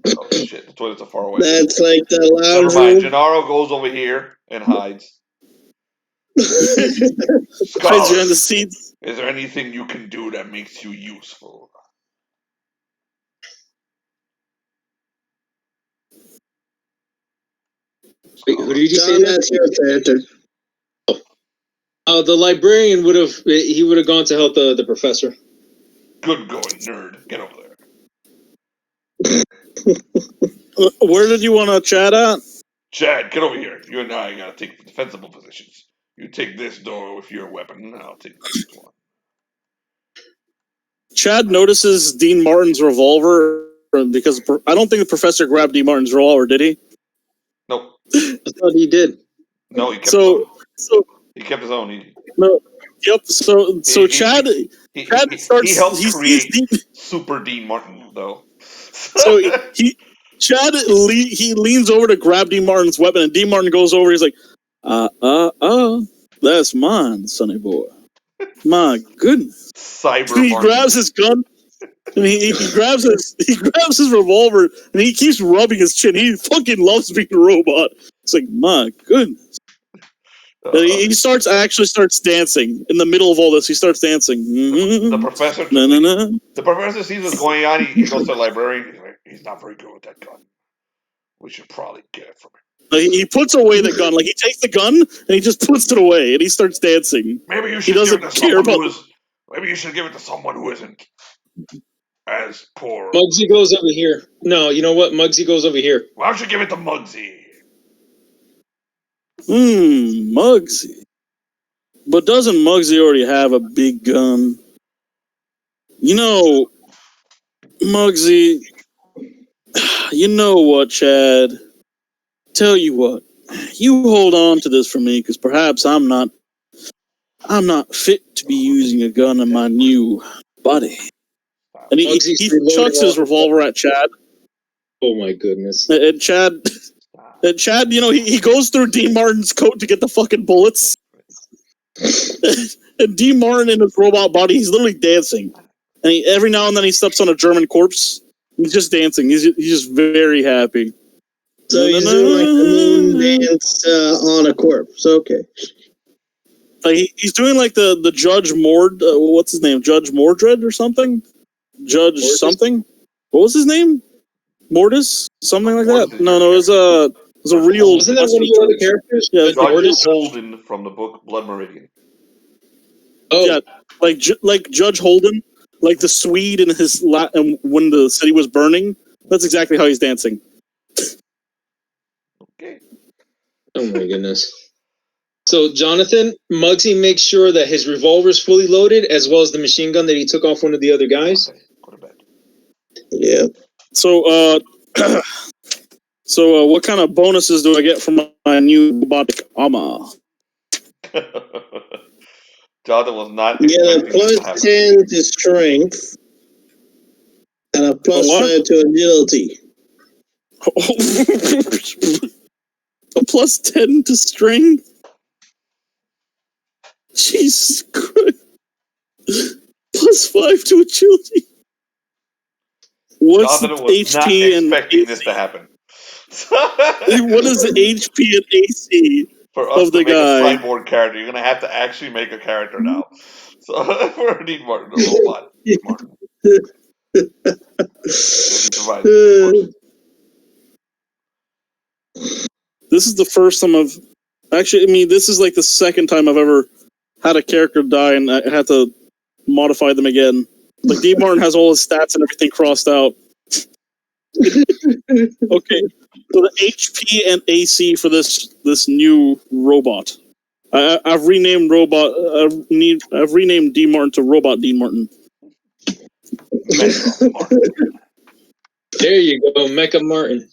Speaker 1: Oh shit, the toilets are far away.
Speaker 2: That's like the lounge
Speaker 1: Never mind,
Speaker 2: room.
Speaker 1: Gennaro goes over here and hides.
Speaker 4: Hides behind the seats.
Speaker 1: Is there anything you can do that makes you useful?
Speaker 3: Wait, who did you say
Speaker 2: that's your character.
Speaker 3: The librarian would have gone to help the professor.
Speaker 1: Good going, nerd. Get over
Speaker 4: there. Where did you want to chat at?
Speaker 1: Chad, get over here. You and I gotta take defensible positions. You take this door with your weapon, and I'll take this one.
Speaker 4: Chad notices Dean Martin's revolver because I don't think the professor grabbed Dean Martin's revolver, did he?
Speaker 1: Nope.
Speaker 3: I thought he did.
Speaker 1: No, he kept his own. He kept his own.
Speaker 4: Yep. So Chad starts.
Speaker 1: He helped create Super Dean Martin, though.
Speaker 4: So Chad leans over to grab Dean Martin's weapon, and Dean Martin goes over. He's like, that's mine, sonny boy. My goodness. He grabs his gun, and he grabs his revolver, and he keeps rubbing his chin. He fucking loves being a robot. It's like, my goodness. He starts dancing in the middle of all this. He starts dancing.
Speaker 1: The professor. The professor sees what's going on. He goes to the librarian. He's like, he's not very good with that gun. We should probably get it from him.
Speaker 4: He puts away the gun. Like, he takes the gun and he just puts it away, and he starts dancing.
Speaker 1: Maybe you should give it to someone maybe you should give it to someone who isn't as poor.
Speaker 3: Muggsy goes over here. No, you know what? Muggsy goes over here.
Speaker 1: Why don't you give it to Muggsy?
Speaker 4: Muggsy. But doesn't Muggsy already have a big gun? You know, Muggsy, you know what, Chad? Tell you what, you hold on to this for me, because perhaps I'm not fit to be using a gun in my new body. And he chucks his revolver at Chad.
Speaker 3: Oh my goodness.
Speaker 4: And Chad, you know, he goes through Dean Martin's coat to get the fucking bullets. And Dean Martin in his robot body, he's literally dancing. And every now and then he steps on a German corpse. He's just dancing. He's just very happy.
Speaker 2: So he's doing like the moon dance on a corpse. Okay.
Speaker 4: He's doing like the Judge Mord. What's his name? Judge Mordred or something? Judge Mortis? Something? What was his name? Mortis? Something like that? No, it was a real...
Speaker 3: Wasn't that one of your other characters?
Speaker 1: Yeah, Judge Holden from the book Blood Meridian.
Speaker 4: Oh. Yeah, like Judge Holden, like the Swede in his... when the city was burning. That's exactly how he's dancing.
Speaker 1: Okay.
Speaker 3: Oh my goodness. So, Jonathan, Muggsy makes sure that his revolver is fully loaded, as well as the machine gun that he took off one of the other guys.
Speaker 1: Okay, go to bed.
Speaker 2: Yeah.
Speaker 4: So, So, what kind of bonuses do I get from my new robotic armor?
Speaker 1: Jonathan was not
Speaker 2: Get a
Speaker 1: expecting this to happen.
Speaker 2: +10 to strength and a +5 to agility.
Speaker 4: A +10 to strength? Jesus Christ. +5 to agility. What's
Speaker 1: Jonathan
Speaker 4: the
Speaker 1: was
Speaker 4: HP
Speaker 1: not
Speaker 4: and
Speaker 1: expecting
Speaker 4: AC?
Speaker 1: this to happen.
Speaker 4: What is the HP and AC
Speaker 1: For us
Speaker 4: of
Speaker 1: to
Speaker 4: the
Speaker 1: make
Speaker 4: guy?
Speaker 1: a cyborg character, you're gonna have to actually make a character now. So for Dean Martin, the robot, Dean Martin.
Speaker 4: This is the first time I've actually. I mean, this is like the second time I've ever had a character die and I had to modify them again. Like Dean Martin has all his stats and everything crossed out. Okay, so the HP and AC for this new robot. I've renamed I've renamed Dean Martin to Robot Dean Martin.
Speaker 1: Mecha Martin.
Speaker 3: There you go, Mecha Martin.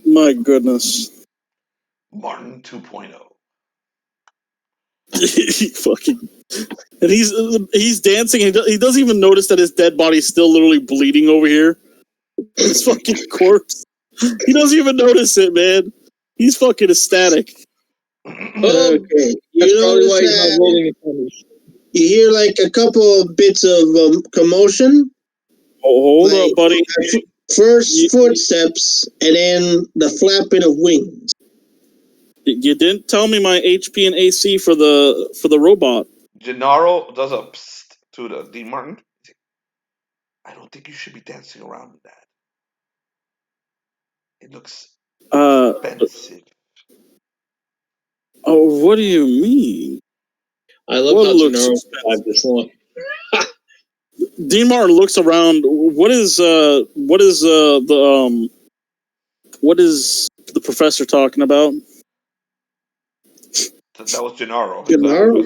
Speaker 4: My goodness.
Speaker 1: Martin 2.0.
Speaker 4: He fucking, and he's dancing. And he doesn't even notice that his dead body's still literally bleeding over here. His fucking corpse. He doesn't even notice it, man. He's fucking ecstatic.
Speaker 2: Okay.
Speaker 3: That's probably why he's not rolling it.
Speaker 2: You hear like a couple of bits of commotion.
Speaker 4: Oh, hold up, buddy.
Speaker 2: First footsteps and then the flapping of wings.
Speaker 4: You didn't tell me my HP and AC for the robot.
Speaker 1: Gennaro does a psst to the Dean Martin. I don't think you should be dancing around in that. It looks expensive.
Speaker 4: Oh, what do you mean?
Speaker 3: I love how Gennaro survived this long.
Speaker 4: Dean Martin looks around. What is the professor talking about?
Speaker 1: That was Gennaro.
Speaker 2: Gennaro?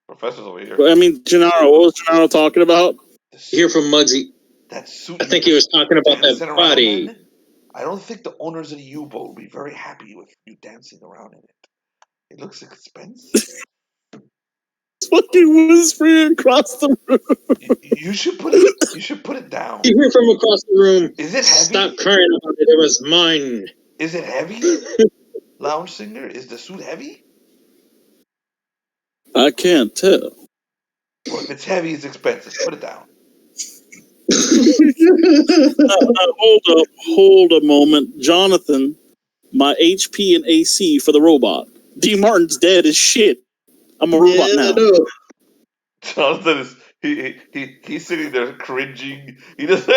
Speaker 1: Professor's over here.
Speaker 4: I mean, Gennaro. What was Gennaro talking about?
Speaker 3: Hear from Muggsy.
Speaker 1: That suit.
Speaker 3: I think he was talking about that body.
Speaker 1: Man, I don't think the owners of the U-boat will be very happy with you dancing around in it. It looks expensive.
Speaker 4: Fucking whispering across the room.
Speaker 1: You should put it down.
Speaker 3: You hear from across the room.
Speaker 1: Is it heavy?
Speaker 3: Stop crying about it. It was mine.
Speaker 1: Is it heavy? Lounge singer, is the suit heavy?
Speaker 4: I can't tell.
Speaker 1: Well, if it's heavy, it's expensive. Put it down.
Speaker 4: Hold a moment, Jonathan. My HP and AC for the robot. D. Martin's dead as shit. I'm a robot now.
Speaker 1: Jonathan is he's sitting there cringing. He's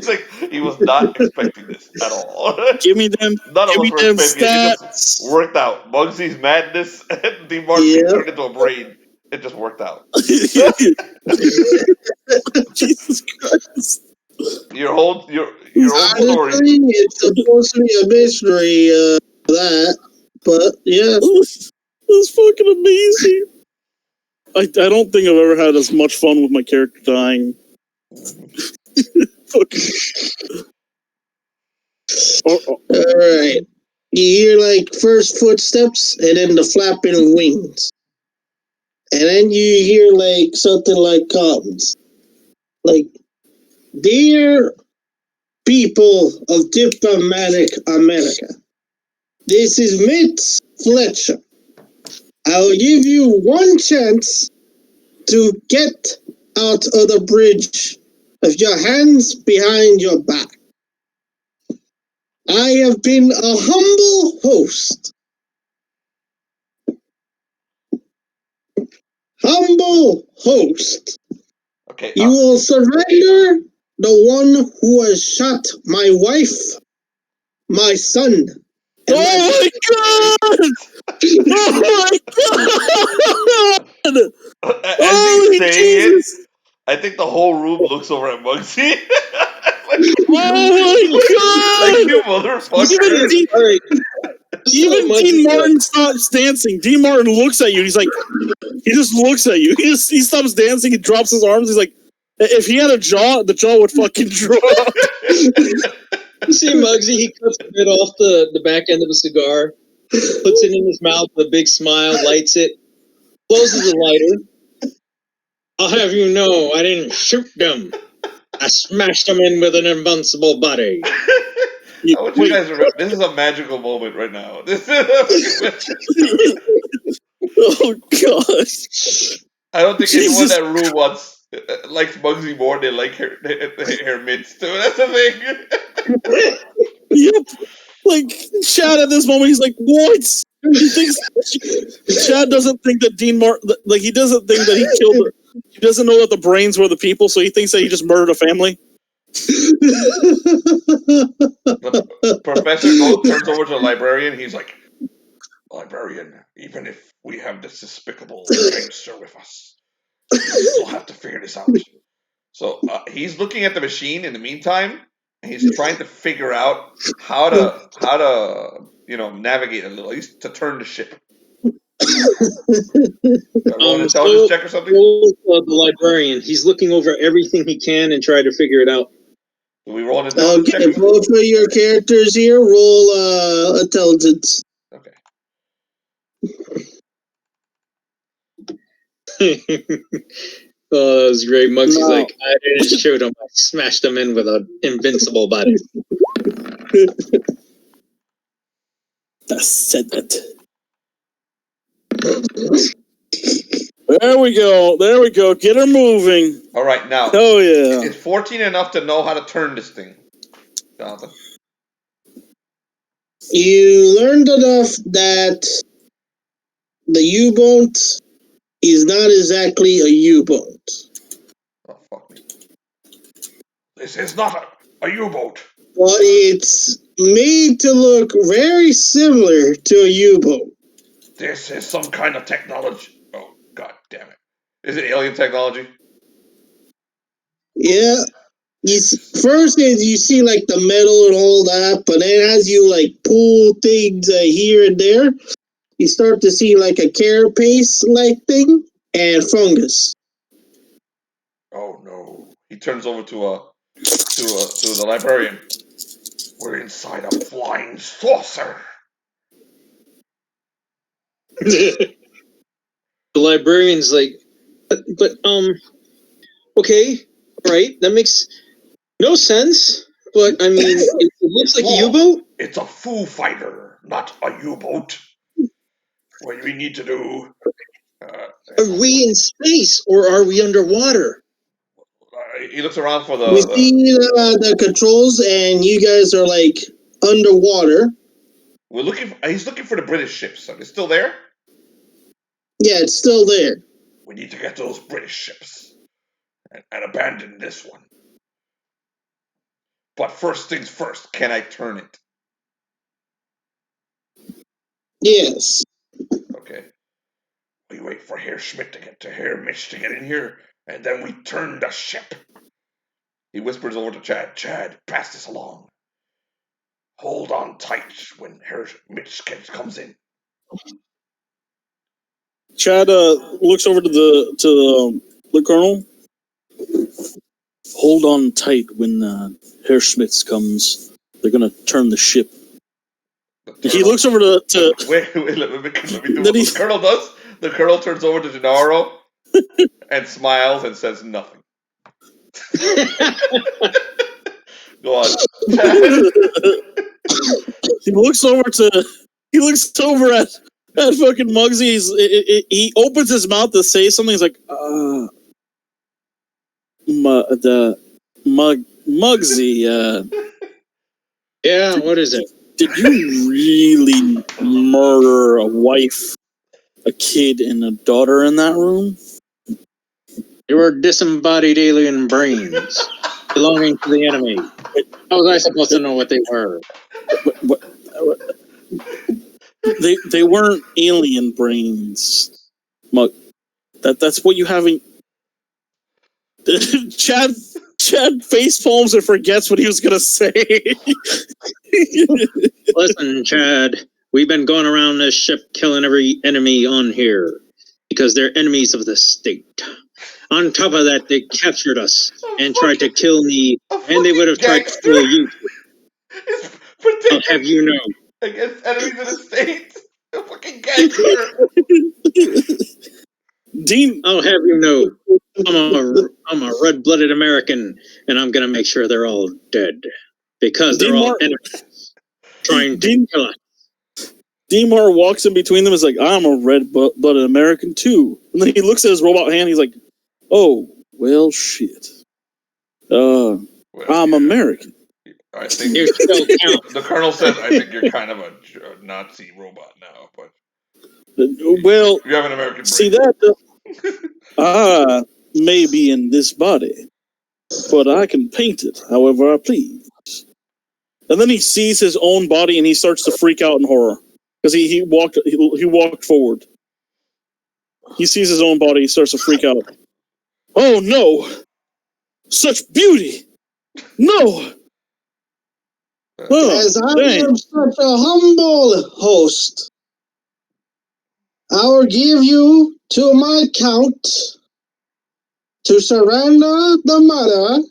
Speaker 1: like he was not expecting this at all.
Speaker 4: Give me them.
Speaker 1: None of us were expecting
Speaker 4: stats.
Speaker 1: it. It just worked out. Muggsy's madness and D. Martin turned into a brain. It just worked out.
Speaker 4: Jesus Christ.
Speaker 1: Your whole story.
Speaker 2: It's supposed to be a mystery, that, but yeah.
Speaker 4: That's fucking amazing. I don't think I've ever had as much fun with my character dying.
Speaker 2: Alright. You hear like first footsteps and then the flapping of wings. And then you hear like something like comes. Like, dear people of diplomatic America, this is Mitz Fletcher. I'll give you one chance to get out of the bridge with your hands behind your back. I have been a humble host. Humble host.
Speaker 1: Okay.
Speaker 2: You will surrender the one who has shot my wife, my son.
Speaker 4: Oh my god! Oh my god!
Speaker 1: As he's saying it, I think the whole room looks over at Muggsy.
Speaker 4: Oh my god!
Speaker 1: Like, you motherfucker.
Speaker 4: Even Dean Martin stops dancing. Dean Martin looks at you. He's like, he just looks at you. He stops dancing. He drops his arms. He's like, If he had a jaw, the jaw would fucking drop.
Speaker 3: You see Muggsy, he cuts a bit off the back end of a cigar, puts it in his mouth with a big smile, lights it, closes the lighter. I'll have you know, I didn't shoot them. I smashed them in with an invincible body.
Speaker 1: I want you guys to remember, this is a magical moment right now.
Speaker 4: Oh, gosh.
Speaker 1: I don't think anyone in that room likes Muggsy more than like her mitts too. That's the thing.
Speaker 4: Yep. Like, Chad at this moment, he's like, what? He thinks Chad doesn't think that Dean Martin, like, he doesn't think that he killed, he doesn't know that the brains were the people, so he thinks that he just murdered a family.
Speaker 1: The professor turns over to the librarian. He's like, librarian, even if we have this despicable gangster with us, we still have to figure this out. So he's looking at the machine in the meantime, and he's trying to figure out how to navigate a little, at least to turn the ship. Roll an intelligence check or something?
Speaker 3: The librarian, he's looking over everything he can and try to figure it out.
Speaker 1: Do we roll an intelligence check?
Speaker 2: Okay, both of your characters here, roll intelligence.
Speaker 1: Okay.
Speaker 3: Oh, that was great. Muggsy's like, I didn't shoot him. I smashed him in with an invincible body.
Speaker 4: I said that. There we go. Get her moving.
Speaker 1: All right, now.
Speaker 4: Oh, yeah.
Speaker 1: Is 14 enough to know how to turn this thing, Jonathan?
Speaker 2: You learned enough that the U-boat is not exactly a U-boat.
Speaker 1: Oh, fuck me. This is not a U-boat.
Speaker 2: But it's made to look very similar to a U-boat.
Speaker 1: This is some kind of technology. Oh, god damn it. Is it alien technology?
Speaker 2: Yeah. First you see like the metal and all that, but then as you like pull things here and there, you start to see like a carapace like thing and fungus.
Speaker 1: Oh no! He turns over to the librarian. We're inside a flying saucer.
Speaker 3: The librarian's like, but okay, right? That makes no sense. But I mean, it looks like a U-boat.
Speaker 1: It's a Foo Fighter, not a U-boat. What we need to do.
Speaker 3: Are we in space or are we underwater?
Speaker 1: He looks around for the.
Speaker 2: We see the controls, and you guys are like underwater.
Speaker 1: He's looking for the British ships. Are they still there?
Speaker 2: Yeah, it's still there.
Speaker 1: We need to get those British ships and abandon this one. But first things first, can I turn it?
Speaker 2: Yes.
Speaker 1: Okay. We wait for Herr Mitch to get in here, and then we turn the ship. He whispers over to Chad. Chad, pass this along. Hold on tight when Herr Mitch comes in.
Speaker 4: Chad looks over to the colonel. Hold on tight when Herr Schmitz comes. They're gonna turn the ship. He looks over to
Speaker 1: wait, let me do what the colonel does. The colonel turns over to Gennaro and smiles and says nothing. Go on.
Speaker 4: He looks over at fucking Muggsy. He opens his mouth to say something. He's like, Muggsy.
Speaker 3: Yeah, what is it?
Speaker 4: Did you really murder a wife, a kid, and a daughter in that room?
Speaker 3: They were disembodied alien brains belonging to the enemy. How was I supposed to know what they were?
Speaker 4: They weren't alien brains. That's what you haven't. Chad face palms and forgets what he was gonna say.
Speaker 3: Listen, Chad, we've been going around this ship killing every enemy on here because they're enemies of the state. On top of that, they captured us and tried to kill me, and they would have tried to kill you. I'll have you know.
Speaker 1: Against enemies of the state. A fucking gangster.
Speaker 4: Dean,
Speaker 3: I'll have you know. I'm a red-blooded American, and I'm gonna make sure they're all dead because they're all enemies trying to kill us.
Speaker 4: Demar walks in between them. Is like, I'm a red-blooded American too. And then he looks at his robot hand. He's like, oh well, shit. I'm American.
Speaker 1: I think the Colonel says, I think you're kind of a Nazi robot now, but
Speaker 4: well,
Speaker 1: you have an American brain.
Speaker 4: See that? May be in this body, but I can paint it however I please. And then he sees his own body and he starts to freak out in horror because he walked forward. He sees his own body. He starts to freak out. Oh no! Such beauty! No!
Speaker 2: As I am such a humble host, I will give you to my count to surrender the mother,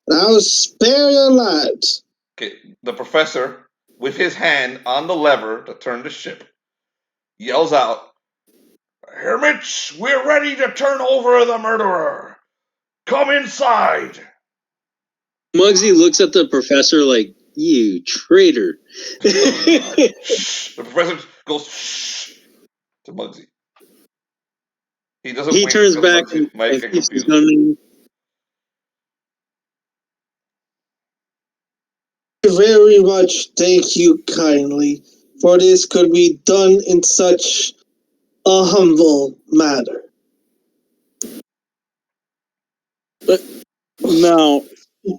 Speaker 2: and I will spare your lives.
Speaker 1: Okay, the professor, with his hand on the lever to turn the ship, yells out, Hermits, we're ready to turn over the murderer. Come inside.
Speaker 3: Muggsy looks at the professor like, you traitor.
Speaker 1: The professor goes shh to Muggsy. He
Speaker 3: turns back and keeps his gun.
Speaker 2: Very much thank you kindly, for this could be done in such a humble manner.
Speaker 4: But now,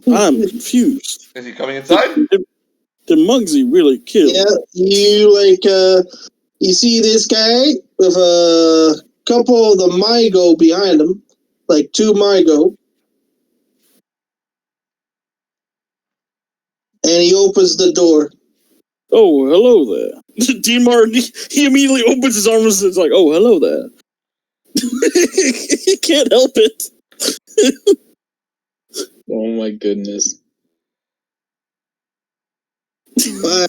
Speaker 4: I'm confused.
Speaker 1: Is he coming inside?
Speaker 4: Did Muggsy really kill?
Speaker 2: Yeah, you see this guy with a couple of the Mygo behind him, like 2 Mygo. And he opens the door.
Speaker 4: Oh, hello there. Dean Martin, he immediately opens his arms and is like, oh, hello there. He can't help it.
Speaker 3: Oh my goodness.
Speaker 2: Bye.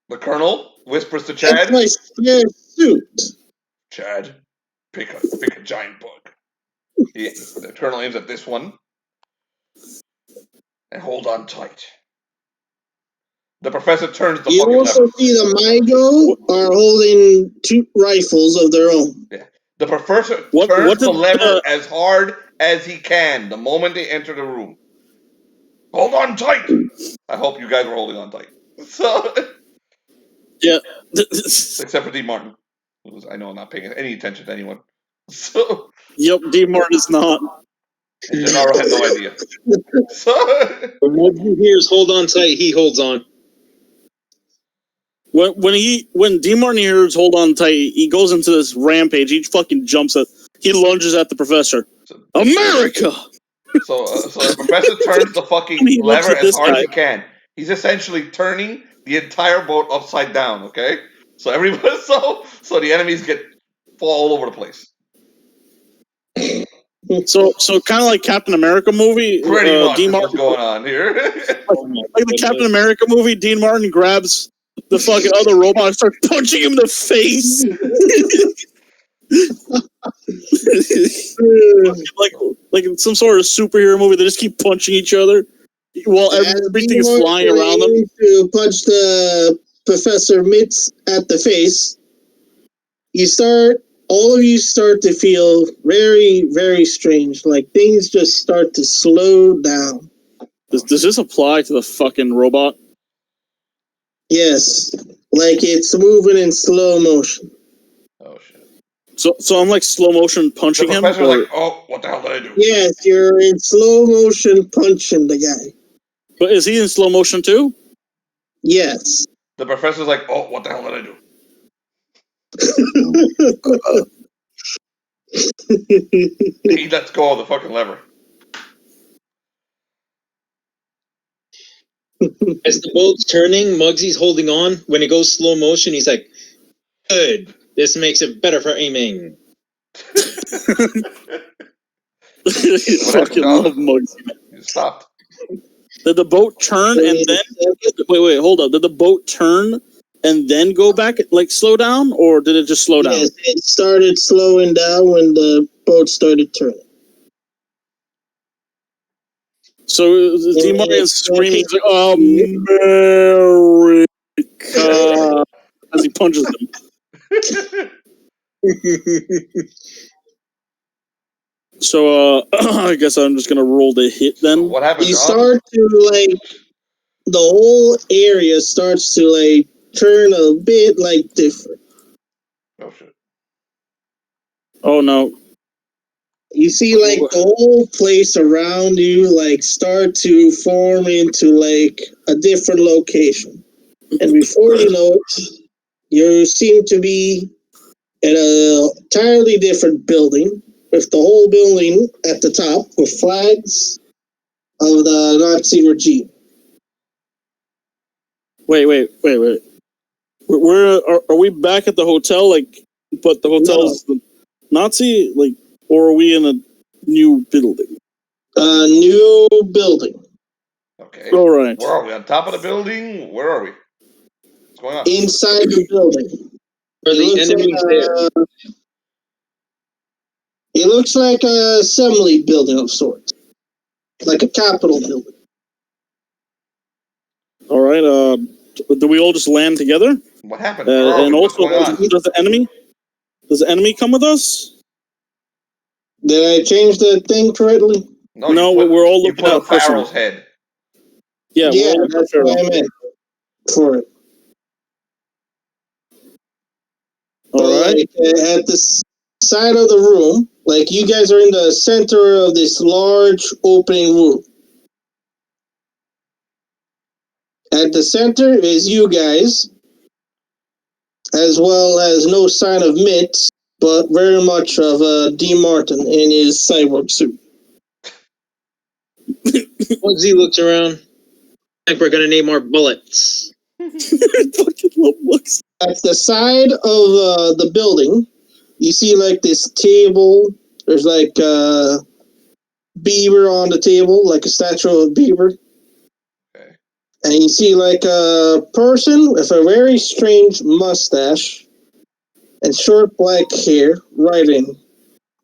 Speaker 1: The Colonel whispers to Chad.
Speaker 2: That's my spare suit.
Speaker 1: Chad, pick a giant bug. The Colonel aims at this one. And hold on tight. The professor turns the
Speaker 2: you
Speaker 1: fucking lever.
Speaker 2: also see the Mygo are holding 2 rifles of their own.
Speaker 1: Yeah. The professor turns the lever as hard as he can the moment they enter the room. Hold on tight. I hope you guys were holding on tight. So,
Speaker 4: yeah.
Speaker 1: Except for D. Martin, who's I know not paying any attention to anyone. So.
Speaker 4: Yep, D. Martin is not.
Speaker 1: And Gennaro had no idea. So.
Speaker 3: When he hears "hold on tight," he holds on.
Speaker 4: When D. Martin hears "hold on tight," he goes into this rampage. He fucking he lunges at the professor. America.
Speaker 1: So the professor turns the fucking lever as hard as he can. He's essentially turning the entire boat upside down. Okay, so everybody, so the enemies fall all over the place.
Speaker 4: So kind of like Captain America movie.
Speaker 1: Pretty much what's going on here.
Speaker 4: Like the Captain America movie, Dean Martin grabs the fucking other robot and starts punching him in the face. like in some sort of superhero movie, they just keep punching each other while everything is flying around them.
Speaker 2: To punch the Professor Mitz at the face, all of you start to feel very, very strange. Like things just start to slow down.
Speaker 4: Does this apply to the fucking robot?
Speaker 2: Yes, like it's moving in slow motion.
Speaker 1: Oh shit!
Speaker 4: So I'm like slow motion punching him.
Speaker 1: The professor's like, oh, what the hell did I do?
Speaker 2: Yes, you're in slow motion punching the guy.
Speaker 4: But is he in slow motion too?
Speaker 2: Yes.
Speaker 1: The professor's like, oh, what the hell did I do? He lets go of the fucking lever.
Speaker 3: As the boat's turning, Muggsy's holding on. When it goes slow motion, he's like, good. This makes it better for aiming.
Speaker 4: Fucking love Muggsy.
Speaker 1: You stopped.
Speaker 4: Did the boat turn and then... Wait, hold up. Did the boat turn and then go back, like, slow down? Or did it just slow down?
Speaker 2: Yes, it started slowing down when the boat started turning.
Speaker 4: So Dean Martin is screaming, he's like, America, as he punches them. So I guess I'm just gonna roll the hit then.
Speaker 1: So what happened?
Speaker 2: You start to like the whole area starts to like turn a bit like different.
Speaker 1: Oh shit!
Speaker 4: Oh no!
Speaker 2: You see like the whole place around you like start to form into like a different location, and before you know it, you seem to be in a entirely different building, with the whole building at the top with flags of the Nazi regime.
Speaker 4: Wait. Where are we back at the hotel? Like, but the hotel's the Nazi, like, or are we in a new building?
Speaker 2: A new building.
Speaker 1: Okay.
Speaker 4: All right.
Speaker 1: Where are we? On top of the building? Where are we? What's going on?
Speaker 2: Inside the building.
Speaker 3: Are the enemies there?
Speaker 2: It looks like an assembly building of sorts. Like a Capitol building.
Speaker 4: All right. Do we all just land together?
Speaker 1: What happened?
Speaker 4: And also, does the enemy come with us?
Speaker 2: Did I change the thing correctly?
Speaker 4: No, we're all looking at
Speaker 1: Farrell's head.
Speaker 4: Yeah,
Speaker 2: that's what I meant for it.
Speaker 4: All right.
Speaker 2: Like, at the side of the room, like you guys are in the center of this large opening room. At the center is you guys, as well as no sign of Mitz, but very much of D. Martin in his cyborg suit.
Speaker 3: Muggsy looks around. I think we're gonna need more bullets.
Speaker 4: Fucking love books.
Speaker 2: At the side of the building, you see like this table. There's like a beaver on the table, like a statue of a beaver.
Speaker 1: Okay.
Speaker 2: And you see like a person with a very strange mustache and short black hair writing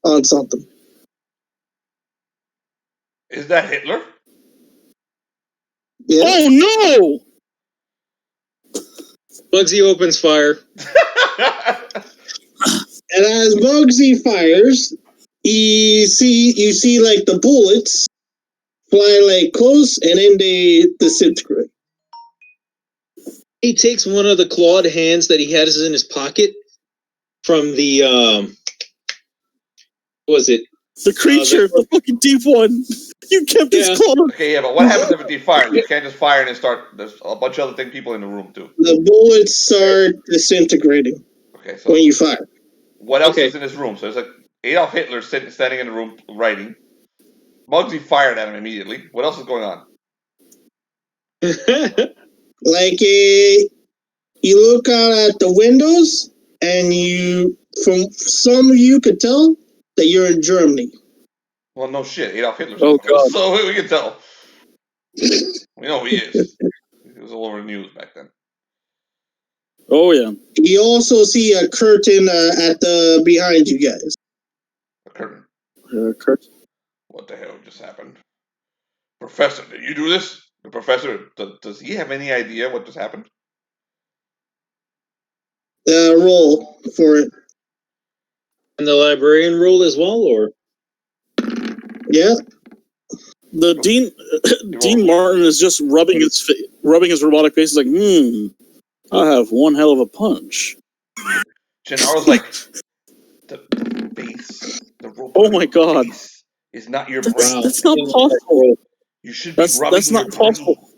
Speaker 2: on something.
Speaker 1: Is that Hitler?
Speaker 2: Yeah.
Speaker 4: Oh no!
Speaker 3: Muggsy opens fire.
Speaker 2: And as Muggsy fires, you see like the bullets fly like close, and then they disintegrate.
Speaker 3: He takes one of the clawed hands that he has in his pocket from the what was it?
Speaker 4: The creature, the fucking deep one. You kept his claw.
Speaker 1: Okay, yeah, but what happens if it defires? You can't just fire and then start. There's a bunch of other people in the room too.
Speaker 2: The bullets start disintegrating.
Speaker 1: Okay, so
Speaker 2: when you fire.
Speaker 1: What else is in this room? So there's like Adolf Hitler standing in the room writing. Muggsy fired at him immediately. What else is going on?
Speaker 2: Like you look out at the windows, and from some of you could tell that you're in Germany.
Speaker 1: Well, no shit. Adolf Hitler's
Speaker 4: God.
Speaker 1: So we can tell. We know who he is. He was all over the news back then.
Speaker 4: Oh yeah.
Speaker 2: You also see a curtain at the behind you guys.
Speaker 1: A curtain.
Speaker 4: Curtain.
Speaker 1: What the hell just happened? Professor, did you do this? The professor, does he have any idea what just happened?
Speaker 2: Roll for it.
Speaker 3: And the librarian roll as well, or?
Speaker 2: Yeah.
Speaker 4: The Dean Martin is just rubbing his robotic face. He's like, I have one hell of a punch.
Speaker 1: Gennaro's like, the face, the robot.
Speaker 4: Oh my god.
Speaker 1: Face is not your
Speaker 4: brain.
Speaker 1: brain.
Speaker 4: That's not possible.
Speaker 1: You should be rubbing
Speaker 4: That's not possible.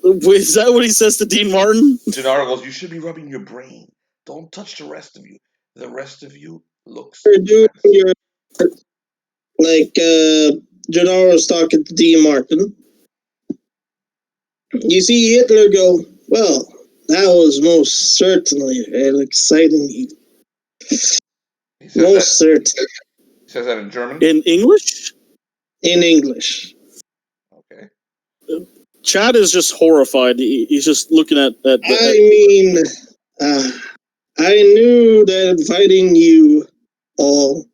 Speaker 1: Wait,
Speaker 4: is that what he says to Dean Martin?
Speaker 1: Gennaro goes, you should be rubbing your brain. Don't touch the rest of you. The rest of you looks
Speaker 2: like Gennaro's talking to Dean Martin. You see Hitler go, well, that was most certainly an exciting evening. Most certainly.
Speaker 1: says that in German?
Speaker 4: In English?
Speaker 2: In English.
Speaker 1: Okay.
Speaker 4: Chad is just horrified. He's just looking at
Speaker 2: I mean, I knew that inviting you all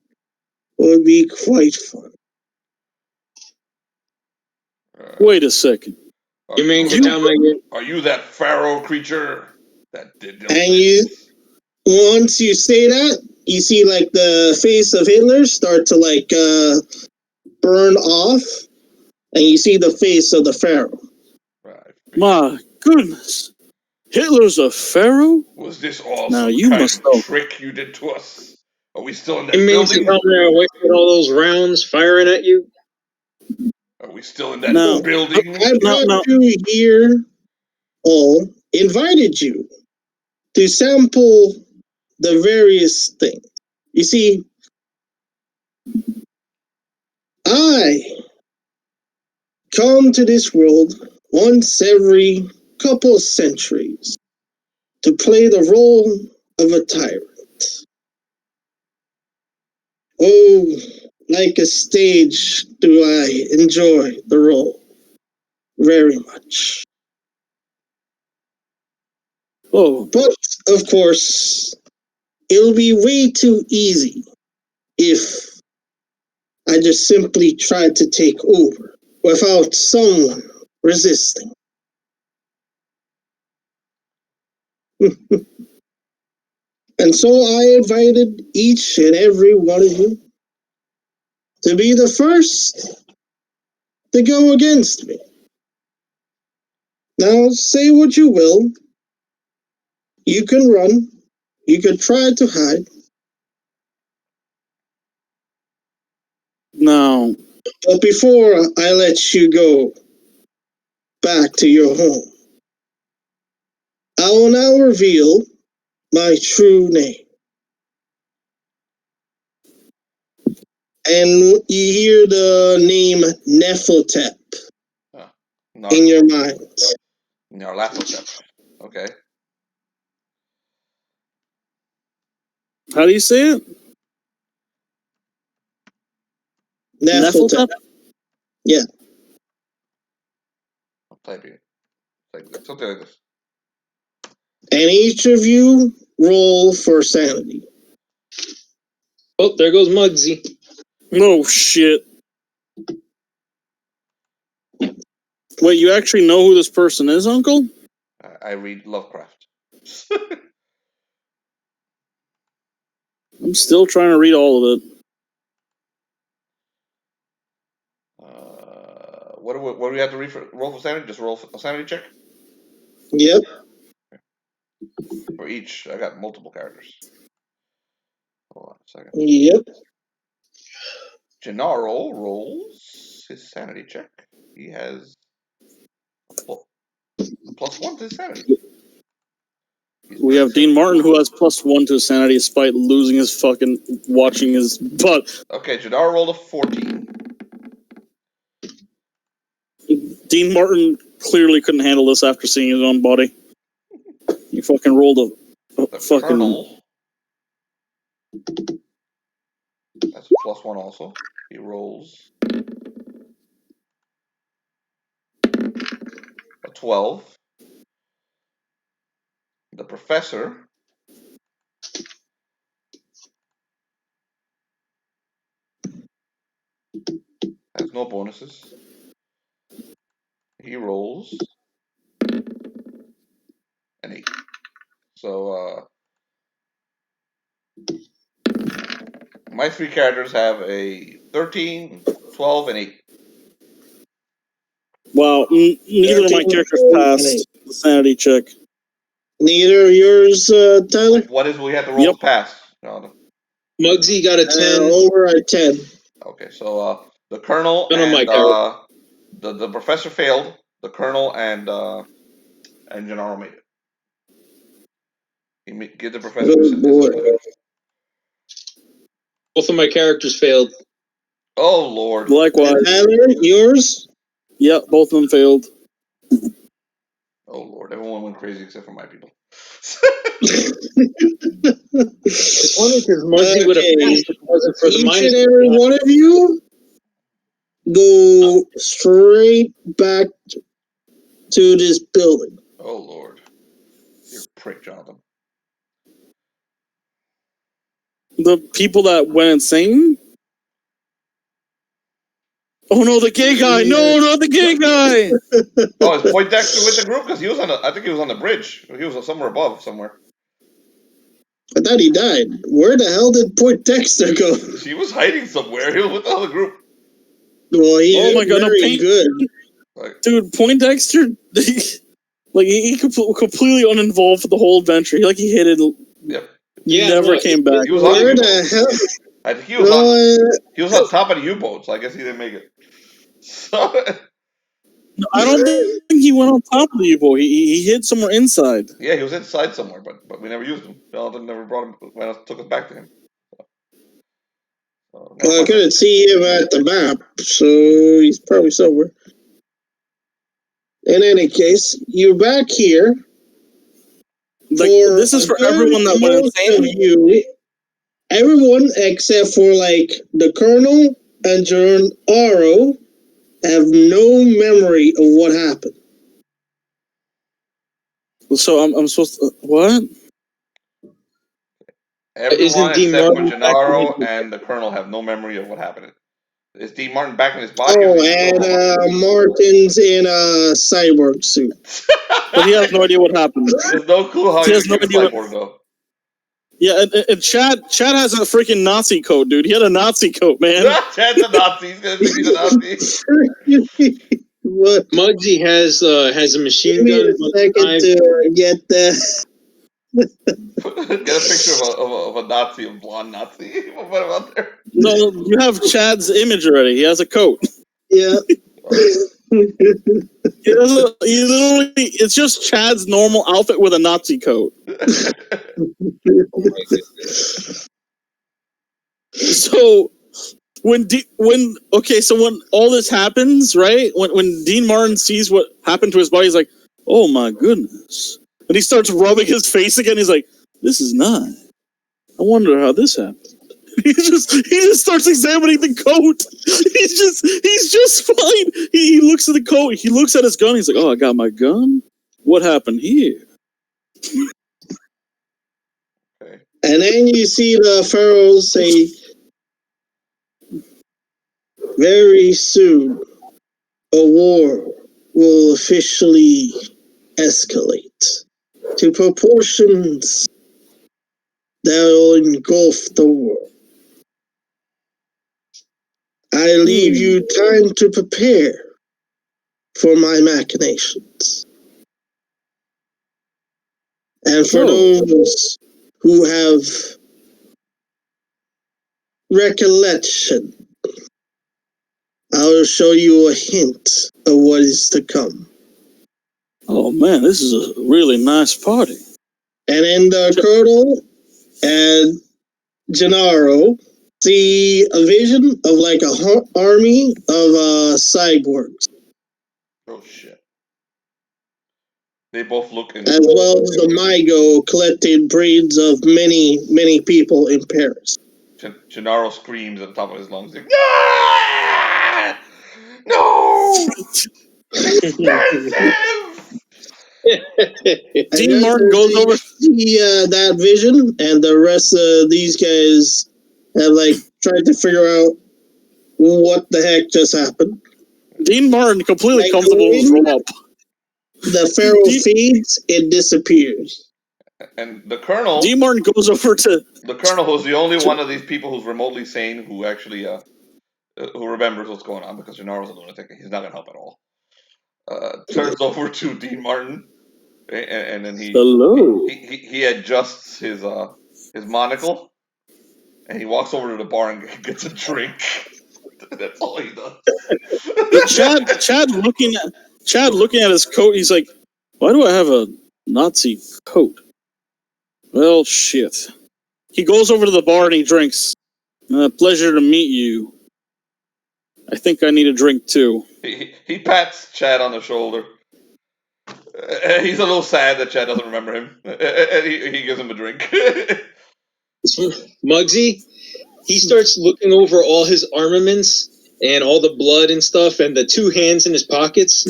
Speaker 2: would be quite fun.
Speaker 4: Wait a second.
Speaker 3: You mean to tell me?
Speaker 1: Are you that pharaoh creature that did all
Speaker 2: And
Speaker 1: this?
Speaker 2: Once you say that, you see like the face of Hitler start to like burn off, and you see the face of the pharaoh.
Speaker 1: Right.
Speaker 4: My goodness. Hitler's a pharaoh?
Speaker 1: Was this all
Speaker 4: now
Speaker 1: some
Speaker 4: you
Speaker 1: kind
Speaker 4: must
Speaker 1: of
Speaker 4: know.
Speaker 1: trick you did to us? Are we still in that
Speaker 3: You mean to
Speaker 1: building?
Speaker 3: tell me I wasted all those rounds firing at you?
Speaker 1: Are we still in that
Speaker 4: No.
Speaker 1: building?
Speaker 2: I brought you here, all invited you to sample the various things. You see, I come to this world once every couple of centuries to play the role of a tyrant. Oh, like a stage do I enjoy the role very much.
Speaker 4: Oh,
Speaker 2: But, of course, it'll be way too easy if I just simply tried to take over without someone resisting. And so I invited each and every one of you to be the first to go against me. Now, say what you will. You can run. You can try to hide.
Speaker 4: no.
Speaker 2: But before I let you go back to your home, I will now reveal my true name. And you hear the name Nyarlathotep in your mind.
Speaker 1: Nyarlathotep. Okay.
Speaker 4: How do you say it?
Speaker 2: Nyarlathotep. Yeah.
Speaker 1: I'm typing it. Something like this.
Speaker 2: And each of you roll for sanity.
Speaker 3: Oh, there goes Muggsy.
Speaker 4: Oh, shit. Wait, you actually know who this person is, Uncle?
Speaker 1: I read Lovecraft.
Speaker 4: I'm still trying to read all of it.
Speaker 1: What do we have to roll for sanity? Just roll a sanity check?
Speaker 2: Yep.
Speaker 1: For each. I got multiple characters. Hold on a second.
Speaker 2: Yep.
Speaker 1: Gennaro rolls his sanity check. He has +1 to his sanity.
Speaker 4: We have Dean Martin, who has +1 to his sanity despite losing his fucking watching his butt.
Speaker 1: Okay, Gennaro rolled a 14.
Speaker 4: Dean Martin clearly couldn't handle this after seeing his own body. He fucking rolled a
Speaker 1: The
Speaker 4: fucking...
Speaker 1: Colonel. That's a +1 also. He rolls a 12. The Professor has no bonuses. He rolls an 8. So, my 3 characters have a 13, 12, and 8.
Speaker 4: Wow, neither of my characters passed the sanity check.
Speaker 2: Neither of yours, Tyler?
Speaker 1: What is we have to roll to pass? No.
Speaker 3: Muggsy got a 10.
Speaker 2: Over a 10.
Speaker 1: Okay, so the Colonel
Speaker 3: None of my
Speaker 1: and the Professor failed. The Colonel and Gennaro made it. Give the Professor
Speaker 2: Good boy.
Speaker 3: Both of my characters failed.
Speaker 1: Oh, Lord.
Speaker 4: Likewise.
Speaker 2: Tyler, yours?
Speaker 4: Yep, both of them failed.
Speaker 1: Oh, Lord. Everyone went crazy except for my people.
Speaker 3: It's funny because Muggsy would have passed if it wasn't for the
Speaker 2: Each
Speaker 3: minus.
Speaker 2: and every one of you go straight back to this building.
Speaker 1: Oh Lord, you're a prick, Jonathan.
Speaker 4: The people that went insane? Oh no, the gay guy! No, not the gay guy!
Speaker 1: Oh, is Poindexter with the group? Because he was on I think he was on the bridge. He was somewhere above, somewhere.
Speaker 2: I thought he died. Where the hell did Poindexter go?
Speaker 1: He was hiding somewhere. He was with the other group.
Speaker 2: Well, he
Speaker 4: Oh my God, no,
Speaker 2: very good.
Speaker 1: Like,
Speaker 4: dude, Poindexter, like he completely uninvolved for the whole adventure. He hit it.
Speaker 1: yep.
Speaker 3: Yeah,
Speaker 4: never came back.
Speaker 1: He was on
Speaker 2: Where
Speaker 1: the
Speaker 2: the
Speaker 1: U-boat.
Speaker 2: hell?
Speaker 1: I think he was on top of the U-boat, so I guess he didn't make it. So,
Speaker 4: I don't think he went on top of the U-boat. He hid somewhere inside.
Speaker 1: yeah, he was inside somewhere, but we never used him. Jonathan never brought him. Took us back to him. So,
Speaker 2: Well, I couldn't see him at the map, so he's probably somewhere. In any case, you're back here.
Speaker 4: Like, this is for everyone that went insane.
Speaker 2: Everyone except for like the Colonel and Gennaro have no memory of what happened.
Speaker 4: So I'm supposed to what?
Speaker 1: Everyone except for Gennaro and the Colonel have no memory of what happened. Is Dean Martin back in his body?
Speaker 2: Oh, and Martin's in a cyborg suit.
Speaker 4: But he has no idea what happened.
Speaker 1: He has no clue how he was no cyborg, though.
Speaker 4: Yeah, and Chad has a freaking Nazi coat, dude. He had a Nazi coat, man.
Speaker 1: Chad's a Nazi. He's gonna think he's a Nazi.
Speaker 2: What?
Speaker 3: Muggsy has a machine
Speaker 2: Give me
Speaker 3: gun.
Speaker 2: a second to get that.
Speaker 1: Get a picture of a Nazi, a blonde Nazi. We'll put him out there.
Speaker 4: No, you have Chad's image already. He has a coat.
Speaker 2: Yeah.
Speaker 4: It's just Chad's normal outfit with a Nazi coat. So when all this happens, right? When Dean Martin sees what happened to his body, he's like, "Oh my goodness!" And he starts rubbing his face again. He's like, "This is not. I wonder how this happened." He just starts examining the coat. He's just fine. He looks at the coat. He looks at his gun. He's like, "Oh, I got my gun. What happened here?"
Speaker 1: Okay.
Speaker 2: And then you see the pharaohs say, "Very soon, a war will officially escalate to proportions that will engulf the world. I leave you time to prepare for my machinations. And for those who have recollection, I will show you a hint of what is to come."
Speaker 4: Oh man, this is a really nice party.
Speaker 2: And then the Colonel and Gennaro see a vision of like a army of cyborgs.
Speaker 1: Oh shit! They both look in.
Speaker 2: As well as the Mygo collected breeds of many people in Paris.
Speaker 1: Gennaro screams at the top of his lungs, like, "Ah! No! Expensive!"
Speaker 4: Dean Martin goes over.
Speaker 2: See that vision, and the rest of these guys have like tried to figure out what the heck just happened.
Speaker 4: Dean Martin completely
Speaker 2: like
Speaker 4: comfortable with roll up.
Speaker 2: The pharaoh feeds, it disappears.
Speaker 1: And the Colonel.
Speaker 4: Dean Martin goes over to
Speaker 1: the Colonel, who's the only one of these people who's remotely sane, who actually who remembers what's going on, because Gennaro's a lunatic. He's not gonna help at all. Turns over to Dean Martin, and then he adjusts his monocle, and he walks over to the bar and gets a drink. That's all he does.
Speaker 4: Chad looking at his coat. He's like, "Why do I have a Nazi coat?" Well, shit. He goes over to the bar and he drinks. Pleasure to meet you. I think I need a drink too.
Speaker 1: He pats Chad on the shoulder. He's a little sad that Chad doesn't remember him. And he gives him a drink.
Speaker 3: Muggsy, he starts looking over all his armaments and all the blood and stuff and the 2 hands in his pockets.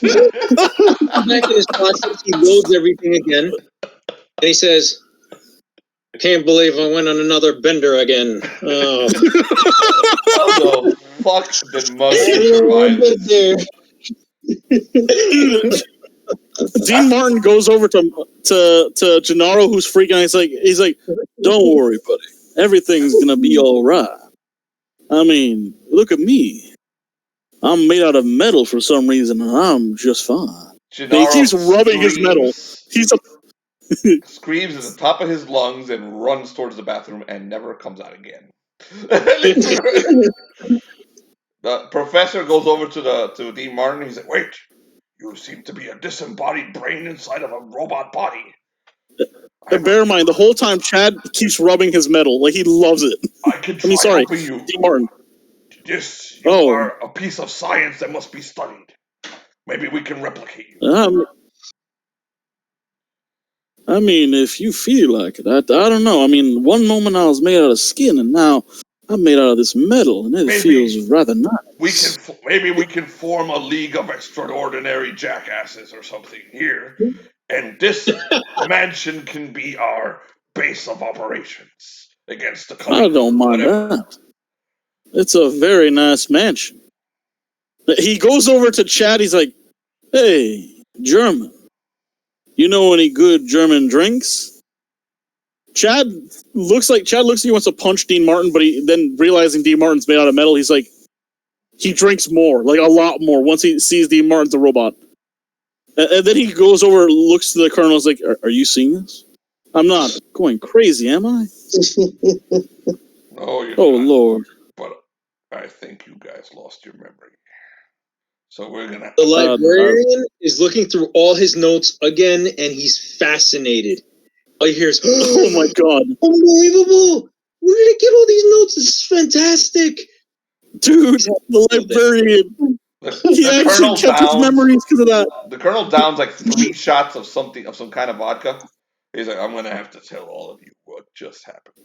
Speaker 3: Back in his pockets, he loads everything again. And he says, "Can't believe I went on another bender again." Oh.
Speaker 1: How the fuck did Muggsy survive this?
Speaker 4: Dean Martin goes over to Gennaro, who's freaking out. He's like, "Don't worry, buddy. Everything's gonna be all right. I mean, look at me. I'm made out of metal for some reason, and I'm just fine." He keeps rubbing his metal.
Speaker 1: Screams at the top of his lungs and runs towards the bathroom and never comes out again. The professor goes over to Dean Martin. He's like, "Wait, you seem to be a disembodied brain inside of a robot body."
Speaker 4: And bear in mind, the whole time Chad keeps rubbing his metal like he loves it.
Speaker 1: Sorry, you.
Speaker 4: Dean Martin.
Speaker 1: You are a piece of science that must be studied. Maybe we can replicate you.
Speaker 4: I mean, if you feel like it, I don't know. I mean, one moment I was made out of skin, and now I'm made out of this metal, and it feels rather nice.
Speaker 1: Maybe we can form a league of extraordinary jackasses or something here, and this mansion can be our base of operations against the country.
Speaker 4: I don't mind that. It's a very nice mansion. He goes over to Chad. He's like, "Hey, German. You know any good German drinks?" Chad looks like he wants to punch Dean Martin, but he then realizing Dean Martin's made out of metal, he's like, he drinks more, like a lot more, once he sees Dean Martin's a robot. And then he goes over, looks to the colonel, is like, are you seeing this? I'm not going crazy, am I?
Speaker 1: No, you're
Speaker 4: not.
Speaker 1: Lord. But I think you guys lost your memory. So we're gonna.
Speaker 3: The librarian is looking through all his notes again, and he's fascinated. All he hears,
Speaker 4: "Oh my god,
Speaker 3: unbelievable! Where did he get all these notes? This is fantastic,
Speaker 4: dude!" The librarian. He actually kept his memories because of that.
Speaker 1: The colonel downs like 3 shots of some kind of vodka. He's like, "I'm gonna have to tell all of you what just happened."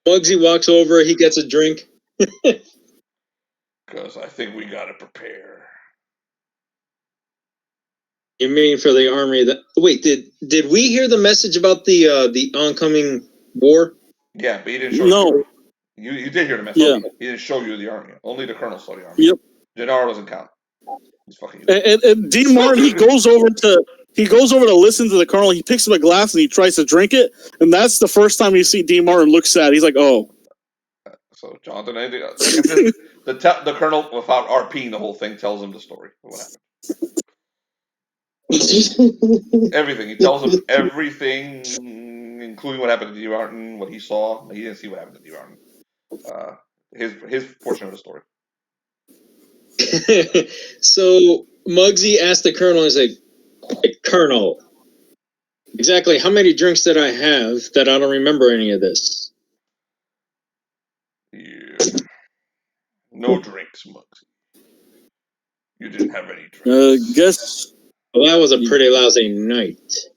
Speaker 3: Muggsy walks over. He gets a drink.
Speaker 1: Because I think we gotta prepare.
Speaker 3: You mean for the army? Wait, did we hear the message about the oncoming war?
Speaker 1: Yeah, but he didn't show you. You did hear the message. Yeah. He didn't show you the army. Only the colonel saw the army.
Speaker 4: Yep.
Speaker 1: Gennaro doesn't count. He's fucking.
Speaker 4: And Dean Martin, he goes over to listen to the colonel. He picks up a glass and he tries to drink it, and that's the first time you see Dean Martin look sad. He's like, "Oh."
Speaker 1: So Jonathan, anything else? The colonel, without RPing the whole thing, tells him the story of what happened. Everything. He tells him everything, including what happened to D. Martin, what he saw. He didn't see what happened to D. Martin. His portion of the story.
Speaker 3: So Muggsy asked the colonel, he's like, "Hey, Colonel, exactly how many drinks did I have that I don't remember any of this?"
Speaker 1: Yeah. No drinks, Muggsy. You didn't have any drinks.
Speaker 4: Guess.
Speaker 3: Well, that was a pretty lousy night.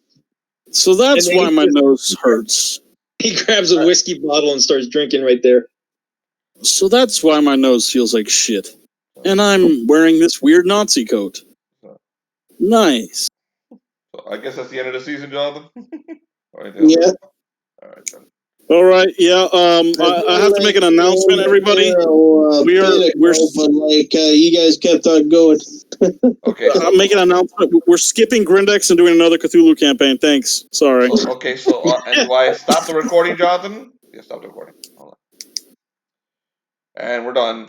Speaker 4: So that's why my nose hurts.
Speaker 3: He grabs a whiskey bottle and starts drinking right there.
Speaker 4: So that's why my nose feels like shit. And I'm wearing this weird Nazi coat. Nice.
Speaker 1: So I guess that's the end of the season, Jonathan?
Speaker 2: Yeah.
Speaker 1: All right, then.
Speaker 4: All right, yeah. I have to make an announcement, everybody. We're
Speaker 2: you guys kept on going.
Speaker 1: Okay. So,
Speaker 4: I'm making an announcement. We're skipping Grindex and doing another Cthulhu campaign. Thanks. Sorry.
Speaker 1: Okay, so and do I stop the recording, Jonathan? Yeah, stop the recording. Hold on. And we're done.